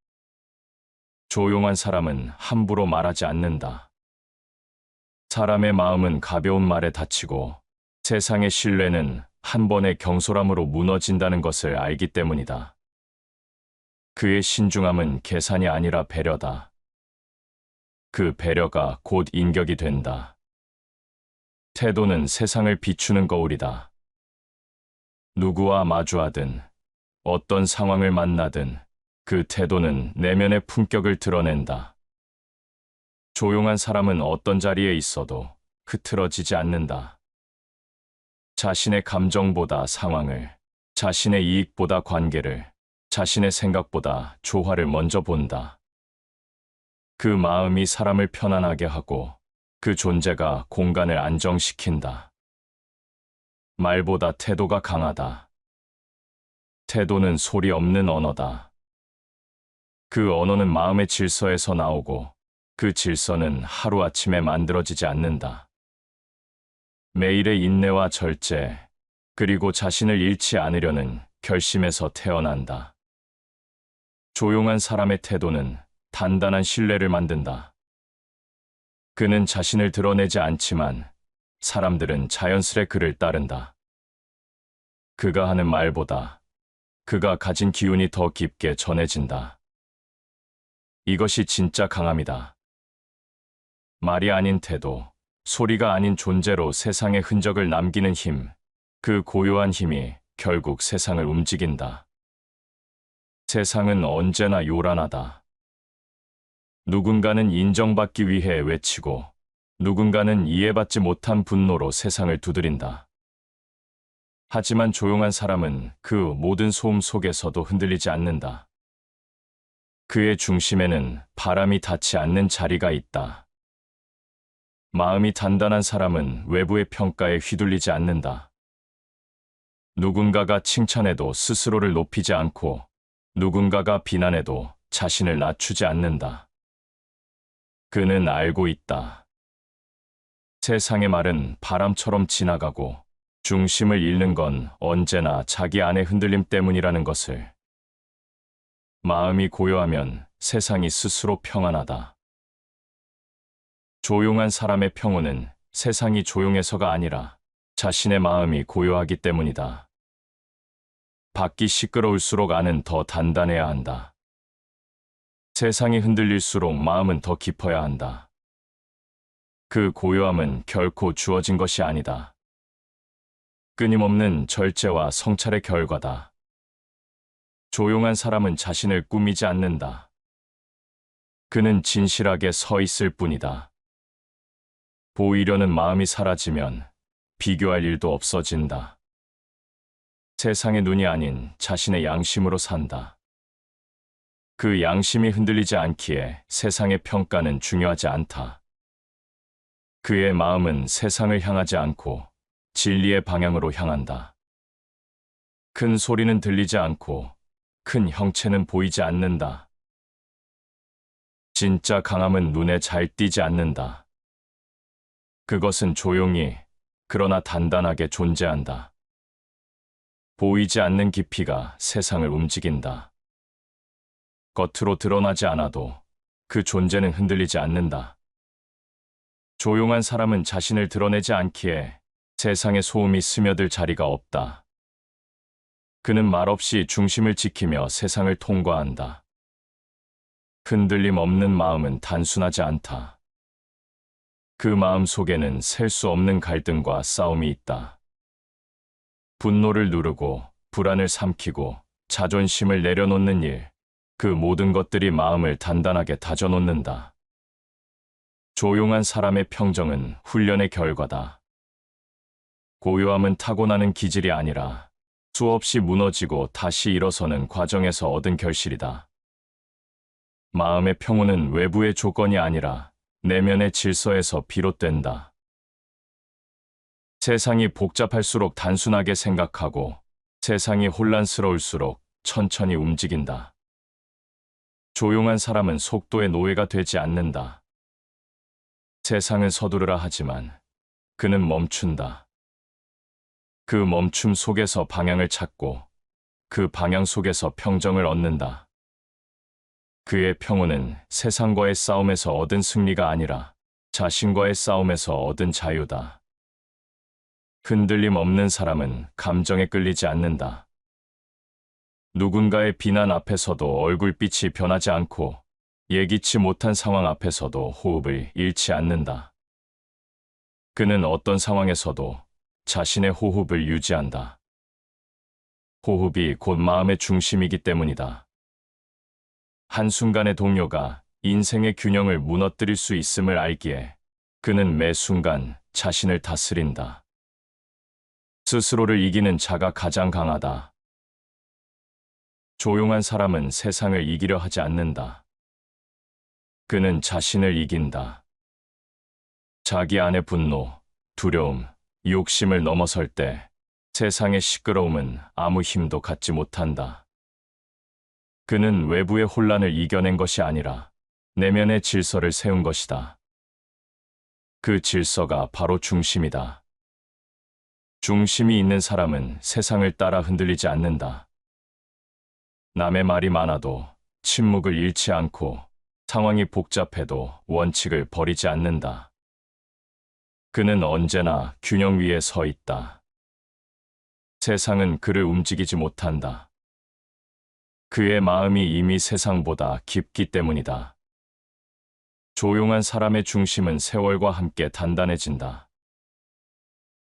[SPEAKER 1] 조용한 사람은 함부로 말하지 않는다. 사람의 마음은 가벼운 말에 다치고 세상의 신뢰는 한 번의 경솔함으로 무너진다는 것을 알기 때문이다. 그의 신중함은 계산이 아니라 배려다. 그 배려가 곧 인격이 된다. 태도는 세상을 비추는 거울이다. 누구와 마주하든 어떤 상황을 만나든 그 태도는 내면의 품격을 드러낸다. 조용한 사람은 어떤 자리에 있어도 흐트러지지 않는다. 자신의 감정보다 상황을, 자신의 이익보다 관계를, 자신의 생각보다 조화를 먼저 본다. 그 마음이 사람을 편안하게 하고 그 존재가 공간을 안정시킨다. 말보다 태도가 강하다. 태도는 소리 없는 언어다. 그 언어는 마음의 질서에서 나오고 그 질서는 하루아침에 만들어지지 않는다. 매일의 인내와 절제, 그리고 자신을 잃지 않으려는 결심에서 태어난다. 조용한 사람의 태도는 단단한 신뢰를 만든다. 그는 자신을 드러내지 않지만 사람들은 자연스레 그를 따른다. 그가 하는 말보다 그가 가진 기운이 더 깊게 전해진다. 이것이 진짜 강함이다. 말이 아닌 태도, 소리가 아닌 존재로 세상에 흔적을 남기는 힘, 그 고요한 힘이 결국 세상을 움직인다. 세상은 언제나 요란하다. 누군가는 인정받기 위해 외치고 누군가는 이해받지 못한 분노로 세상을 두드린다. 하지만 조용한 사람은 그 모든 소음 속에서도 흔들리지 않는다. 그의 중심에는 바람이 닿지 않는 자리가 있다. 마음이 단단한 사람은 외부의 평가에 휘둘리지 않는다. 누군가가 칭찬해도 스스로를 높이지 않고 누군가가 비난해도 자신을 낮추지 않는다. 그는 알고 있다. 세상의 말은 바람처럼 지나가고 중심을 잃는 건 언제나 자기 안의 흔들림 때문이라는 것을. 마음이 고요하면 세상이 스스로 평안하다. 조용한 사람의 평온은 세상이 조용해서가 아니라 자신의 마음이 고요하기 때문이다. 밖이 시끄러울수록 안은 더 단단해야 한다. 세상이 흔들릴수록 마음은 더 깊어야 한다. 그 고요함은 결코 주어진 것이 아니다. 끊임없는 절제와 성찰의 결과다. 조용한 사람은 자신을 꾸미지 않는다. 그는 진실하게 서 있을 뿐이다. 보이려는 마음이 사라지면 비교할 일도 없어진다. 세상의 눈이 아닌 자신의 양심으로 산다. 그 양심이 흔들리지 않기에 세상의 평가는 중요하지 않다. 그의 마음은 세상을 향하지 않고 진리의 방향으로 향한다. 큰 소리는 들리지 않고 큰 형체는 보이지 않는다. 진짜 강함은 눈에 잘 띄지 않는다. 그것은 조용히 그러나 단단하게 존재한다. 보이지 않는 깊이가 세상을 움직인다. 겉으로 드러나지 않아도 그 존재는 흔들리지 않는다. 조용한 사람은 자신을 드러내지 않기에 세상의 소음이 스며들 자리가 없다. 그는 말없이 중심을 지키며 세상을 통과한다. 흔들림 없는 마음은 단순하지 않다. 그 마음 속에는 셀 수 없는 갈등과 싸움이 있다. 분노를 누르고 불안을 삼키고 자존심을 내려놓는 일, 그 모든 것들이 마음을 단단하게 다져놓는다. 조용한 사람의 평정은 훈련의 결과다. 고요함은 타고나는 기질이 아니라 수없이 무너지고 다시 일어서는 과정에서 얻은 결실이다. 마음의 평온은 외부의 조건이 아니라 내면의 질서에서 비롯된다. 세상이 복잡할수록 단순하게 생각하고 세상이 혼란스러울수록 천천히 움직인다. 조용한 사람은 속도의 노예가 되지 않는다. 세상은 서두르라 하지만 그는 멈춘다. 그 멈춤 속에서 방향을 찾고 그 방향 속에서 평정을 얻는다. 그의 평온은 세상과의 싸움에서 얻은 승리가 아니라 자신과의 싸움에서 얻은 자유다. 흔들림 없는 사람은 감정에 끌리지 않는다. 누군가의 비난 앞에서도 얼굴빛이 변하지 않고 예기치 못한 상황 앞에서도 호흡을 잃지 않는다. 그는 어떤 상황에서도 자신의 호흡을 유지한다. 호흡이 곧 마음의 중심이기 때문이다. 한순간의 동요가 인생의 균형을 무너뜨릴 수 있음을 알기에 그는 매 순간 자신을 다스린다. 스스로를 이기는 자가 가장 강하다. 조용한 사람은 세상을 이기려 하지 않는다. 그는 자신을 이긴다. 자기 안의 분노, 두려움, 욕심을 넘어설 때 세상의 시끄러움은 아무 힘도 갖지 못한다. 그는 외부의 혼란을 이겨낸 것이 아니라 내면의 질서를 세운 것이다. 그 질서가 바로 중심이다. 중심이 있는 사람은 세상을 따라 흔들리지 않는다. 남의 말이 많아도 침묵을 잃지 않고 상황이 복잡해도 원칙을 버리지 않는다. 그는 언제나 균형 위에 서 있다. 세상은 그를 움직이지 못한다. 그의 마음이 이미 세상보다 깊기 때문이다. 조용한 사람의 중심은 세월과 함께 단단해진다.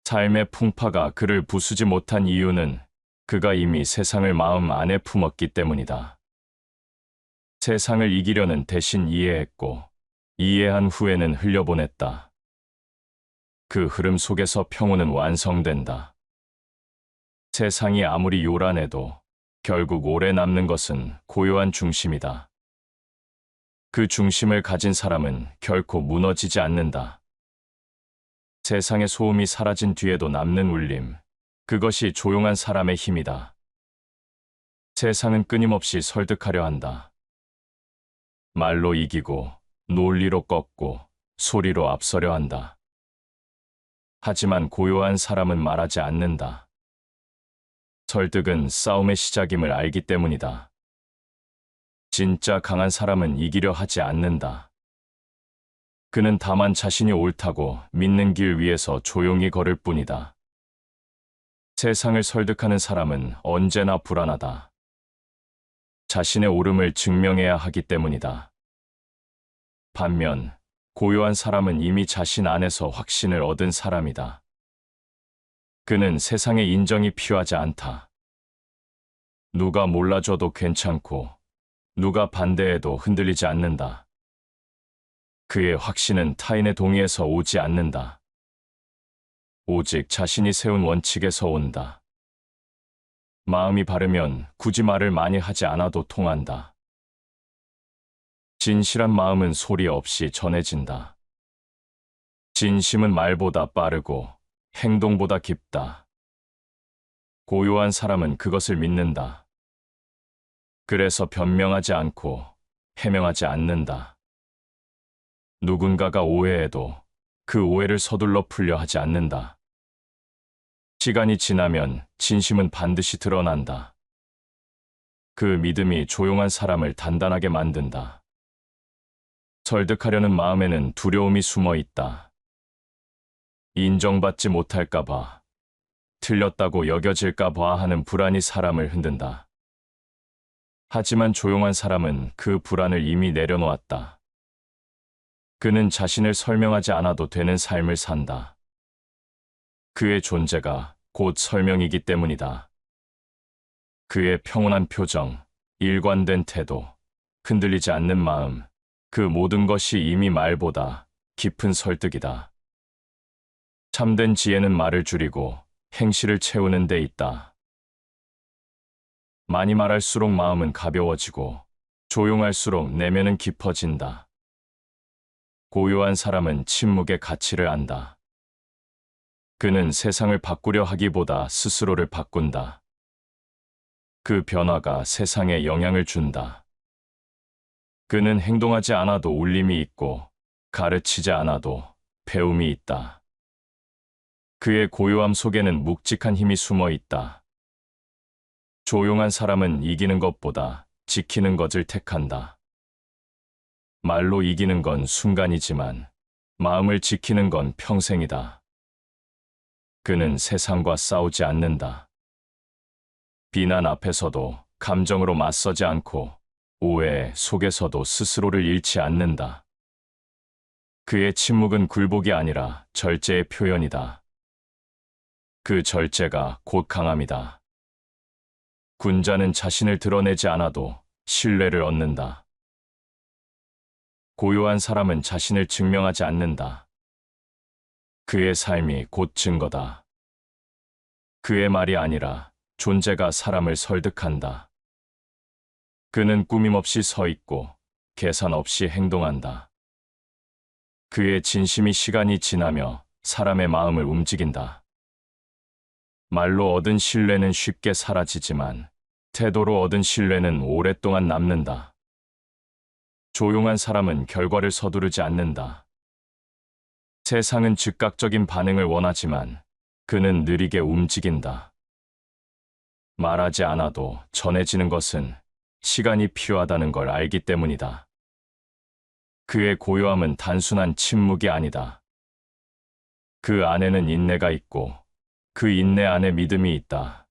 [SPEAKER 1] 삶의 풍파가 그를 부수지 못한 이유는 그가 이미 세상을 마음 안에 품었기 때문이다. 세상을 이기려는 대신 이해했고, 이해한 후에는 흘려보냈다. 그 흐름 속에서 평온은 완성된다. 세상이 아무리 요란해도 결국 오래 남는 것은 고요한 중심이다. 그 중심을 가진 사람은 결코 무너지지 않는다. 세상의 소음이 사라진 뒤에도 남는 울림, 그것이 조용한 사람의 힘이다. 세상은 끊임없이 설득하려 한다. 말로 이기고, 논리로 꺾고, 소리로 앞서려 한다. 하지만 고요한 사람은 말하지 않는다. 설득은 싸움의 시작임을 알기 때문이다. 진짜 강한 사람은 이기려 하지 않는다. 그는 다만 자신이 옳다고 믿는 길 위에서 조용히 걸을 뿐이다. 세상을 설득하는 사람은 언제나 불안하다. 자신의 옳음을 증명해야 하기 때문이다. 반면 고요한 사람은 이미 자신 안에서 확신을 얻은 사람이다. 그는 세상의 인정이 필요하지 않다. 누가 몰라줘도 괜찮고 누가 반대해도 흔들리지 않는다. 그의 확신은 타인의 동의에서 오지 않는다. 오직 자신이 세운 원칙에서 온다. 마음이 바르면 굳이 말을 많이 하지 않아도 통한다. 진실한 마음은 소리 없이 전해진다. 진심은 말보다 빠르고 행동보다 깊다. 고요한 사람은 그것을 믿는다. 그래서 변명하지 않고 해명하지 않는다. 누군가가 오해해도 그 오해를 서둘러 풀려 하지 않는다. 시간이 지나면 진심은 반드시 드러난다. 그 믿음이 조용한 사람을 단단하게 만든다. 설득하려는 마음에는 두려움이 숨어 있다. 인정받지 못할까봐, 틀렸다고 여겨질까봐 하는 불안이 사람을 흔든다. 하지만 조용한 사람은 그 불안을 이미 내려놓았다. 그는 자신을 설명하지 않아도 되는 삶을 산다. 그의 존재가 곧 설명이기 때문이다. 그의 평온한 표정, 일관된 태도, 흔들리지 않는 마음, 그 모든 것이 이미 말보다 깊은 설득이다. 참된 지혜는 말을 줄이고 행실을 채우는 데 있다. 많이 말할수록 마음은 가벼워지고 조용할수록 내면은 깊어진다. 고요한 사람은 침묵의 가치를 안다. 그는 세상을 바꾸려 하기보다 스스로를 바꾼다. 그 변화가 세상에 영향을 준다. 그는 행동하지 않아도 울림이 있고 가르치지 않아도 배움이 있다. 그의 고요함 속에는 묵직한 힘이 숨어 있다. 조용한 사람은 이기는 것보다 지키는 것을 택한다. 말로 이기는 건 순간이지만 마음을 지키는 건 평생이다. 그는 세상과 싸우지 않는다. 비난 앞에서도 감정으로 맞서지 않고 오해 속에서도 스스로를 잃지 않는다. 그의 침묵은 굴복이 아니라 절제의 표현이다. 그 절제가 곧 강함이다. 군자는 자신을 드러내지 않아도 신뢰를 얻는다. 고요한 사람은 자신을 증명하지 않는다. 그의 삶이 곧 증거다. 그의 말이 아니라 존재가 사람을 설득한다. 그는 꾸밈 없이 서 있고 계산 없이 행동한다. 그의 진심이 시간이 지나며 사람의 마음을 움직인다. 말로 얻은 신뢰는 쉽게 사라지지만 태도로 얻은 신뢰는 오랫동안 남는다. 조용한 사람은 결과를 서두르지 않는다. 세상은 즉각적인 반응을 원하지만 그는 느리게 움직인다. 말하지 않아도 전해지는 것은 시간이 필요하다는 걸 알기 때문이다. 그의 고요함은 단순한 침묵이 아니다. 그 안에는 인내가 있고 그 인내 안에 믿음이 있다.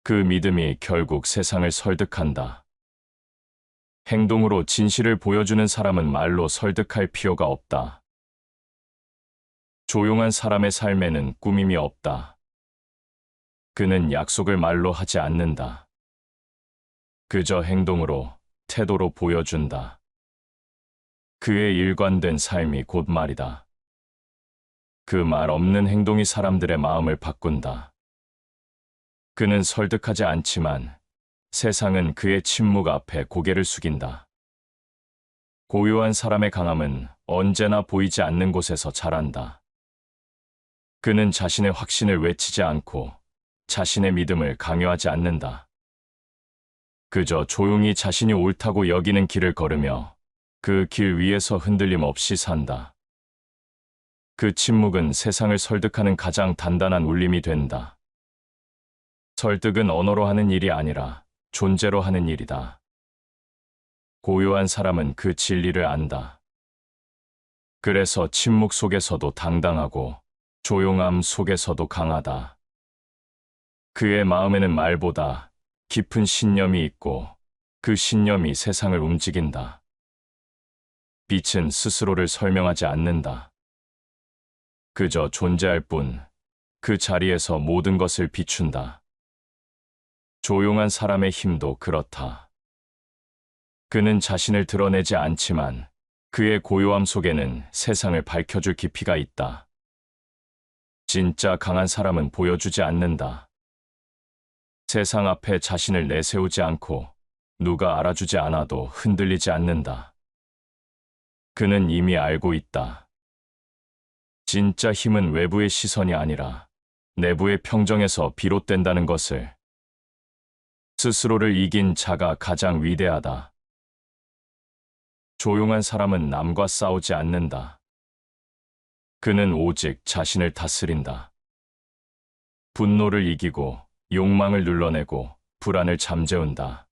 [SPEAKER 1] 그 믿음이 결국 세상을 설득한다. 행동으로 진실을 보여주는 사람은 말로 설득할 필요가 없다. 조용한 사람의 삶에는 꾸밈이 없다. 그는 약속을 말로 하지 않는다. 그저 행동으로, 태도로 보여준다. 그의 일관된 삶이 곧 말이다. 그 말 없는 행동이 사람들의 마음을 바꾼다. 그는 설득하지 않지만 세상은 그의 침묵 앞에 고개를 숙인다. 고요한 사람의 강함은 언제나 보이지 않는 곳에서 자란다. 그는 자신의 확신을 외치지 않고 자신의 믿음을 강요하지 않는다. 그저 조용히 자신이 옳다고 여기는 길을 걸으며 그 길 위에서 흔들림 없이 산다. 그 침묵은 세상을 설득하는 가장 단단한 울림이 된다. 설득은 언어로 하는 일이 아니라 존재로 하는 일이다. 고요한 사람은 그 진리를 안다. 그래서 침묵 속에서도 당당하고 조용함 속에서도 강하다. 그의 마음에는 말보다 깊은 신념이 있고 그 신념이 세상을 움직인다. 빛은 스스로를 설명하지 않는다. 그저 존재할 뿐 그 자리에서 모든 것을 비춘다. 조용한 사람의 힘도 그렇다. 그는 자신을 드러내지 않지만 그의 고요함 속에는 세상을 밝혀줄 깊이가 있다. 진짜 강한 사람은 보여주지 않는다. 세상 앞에 자신을 내세우지 않고 누가 알아주지 않아도 흔들리지 않는다. 그는 이미 알고 있다. 진짜 힘은 외부의 시선이 아니라 내부의 평정에서 비롯된다는 것을. 스스로를 이긴 자가 가장 위대하다. 조용한 사람은 남과 싸우지 않는다. 그는 오직 자신을 다스린다. 분노를 이기고 욕망을 눌러내고 불안을 잠재운다.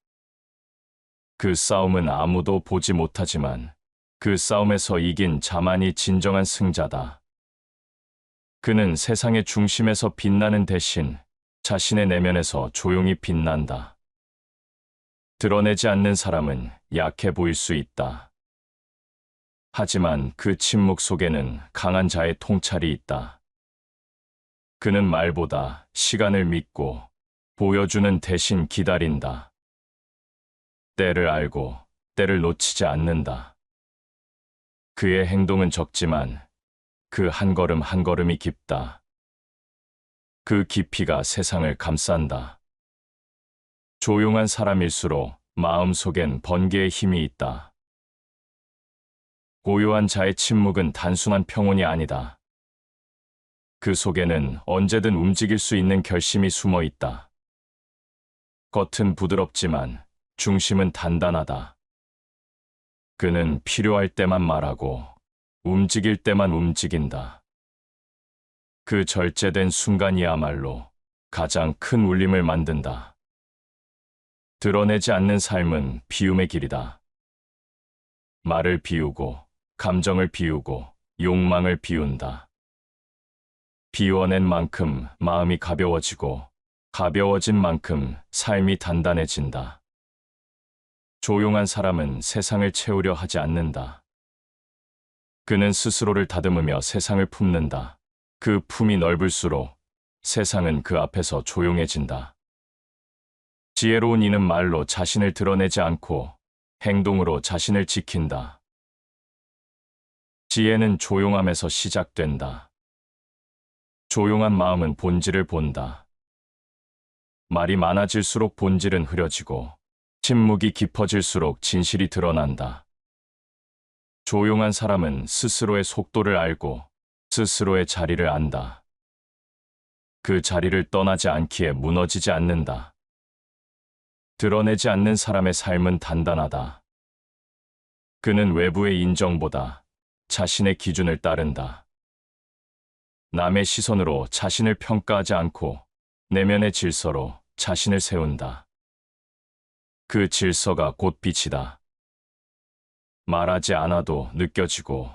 [SPEAKER 1] 그 싸움은 아무도 보지 못하지만 그 싸움에서 이긴 자만이 진정한 승자다. 그는 세상의 중심에서 빛나는 대신 자신의 내면에서 조용히 빛난다. 드러내지 않는 사람은 약해 보일 수 있다. 하지만 그 침묵 속에는 강한 자의 통찰이 있다. 그는 말보다 시간을 믿고 보여주는 대신 기다린다. 때를 알고 때를 놓치지 않는다. 그의 행동은 적지만 그 한 걸음 한 걸음이 깊다. 그 깊이가 세상을 감싼다. 조용한 사람일수록 마음속엔 번개의 힘이 있다. 고요한 자의 침묵은 단순한 평온이 아니다. 그 속에는 언제든 움직일 수 있는 결심이 숨어 있다. 겉은 부드럽지만 중심은 단단하다. 그는 필요할 때만 말하고 움직일 때만 움직인다. 그 절제된 순간이야말로 가장 큰 울림을 만든다. 드러내지 않는 삶은 비움의 길이다. 말을 비우고, 감정을 비우고, 욕망을 비운다. 비워낸 만큼 마음이 가벼워지고, 가벼워진 만큼 삶이 단단해진다. 조용한 사람은 세상을 채우려 하지 않는다. 그는 스스로를 다듬으며 세상을 품는다. 그 품이 넓을수록 세상은 그 앞에서 조용해진다. 지혜로운 이는 말로 자신을 드러내지 않고 행동으로 자신을 지킨다. 지혜는 조용함에서 시작된다. 조용한 마음은 본질을 본다. 말이 많아질수록 본질은 흐려지고 침묵이 깊어질수록 진실이 드러난다. 조용한 사람은 스스로의 속도를 알고 스스로의 자리를 안다. 그 자리를 떠나지 않기에 무너지지 않는다. 드러내지 않는 사람의 삶은 단단하다. 그는 외부의 인정보다 자신의 기준을 따른다. 남의 시선으로 자신을 평가하지 않고 내면의 질서로 자신을 세운다. 그 질서가 곧 빛이다. 말하지 않아도 느껴지고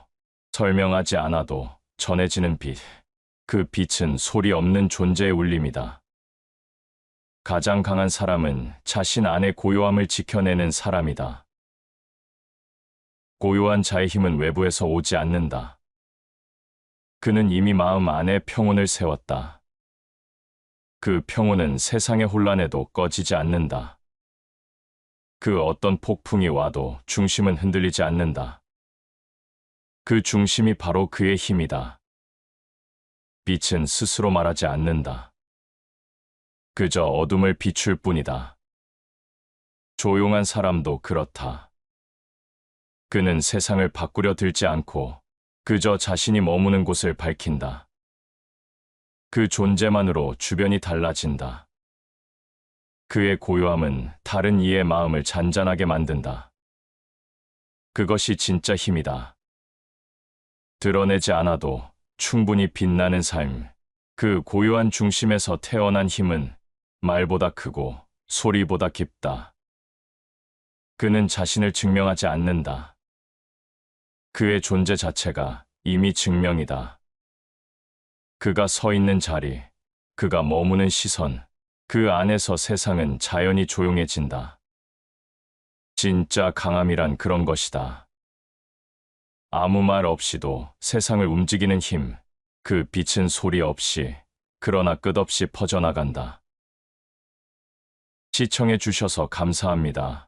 [SPEAKER 1] 설명하지 않아도 전해지는 빛. 그 빛은 소리 없는 존재의 울림이다. 가장 강한 사람은 자신 안의 고요함을 지켜내는 사람이다. 고요한 자의 힘은 외부에서 오지 않는다. 그는 이미 마음 안에 평온을 세웠다. 그 평온은 세상의 혼란에도 꺼지지 않는다. 그 어떤 폭풍이 와도 중심은 흔들리지 않는다. 그 중심이 바로 그의 힘이다. 빛은 스스로 말하지 않는다. 그저 어둠을 비출 뿐이다. 조용한 사람도 그렇다. 그는 세상을 바꾸려 들지 않고 그저 자신이 머무는 곳을 밝힌다. 그 존재만으로 주변이 달라진다. 그의 고요함은 다른 이의 마음을 잔잔하게 만든다. 그것이 진짜 힘이다. 드러내지 않아도 충분히 빛나는 삶. 그 고요한 중심에서 태어난 힘은 말보다 크고 소리보다 깊다. 그는 자신을 증명하지 않는다. 그의 존재 자체가 이미 증명이다. 그가 서 있는 자리, 그가 머무는 시선, 그 안에서 세상은 자연히 조용해진다. 진짜 강함이란 그런 것이다. 아무 말 없이도 세상을 움직이는 힘, 그 빛은 소리 없이, 그러나 끝없이 퍼져나간다. 시청해 주셔서 감사합니다.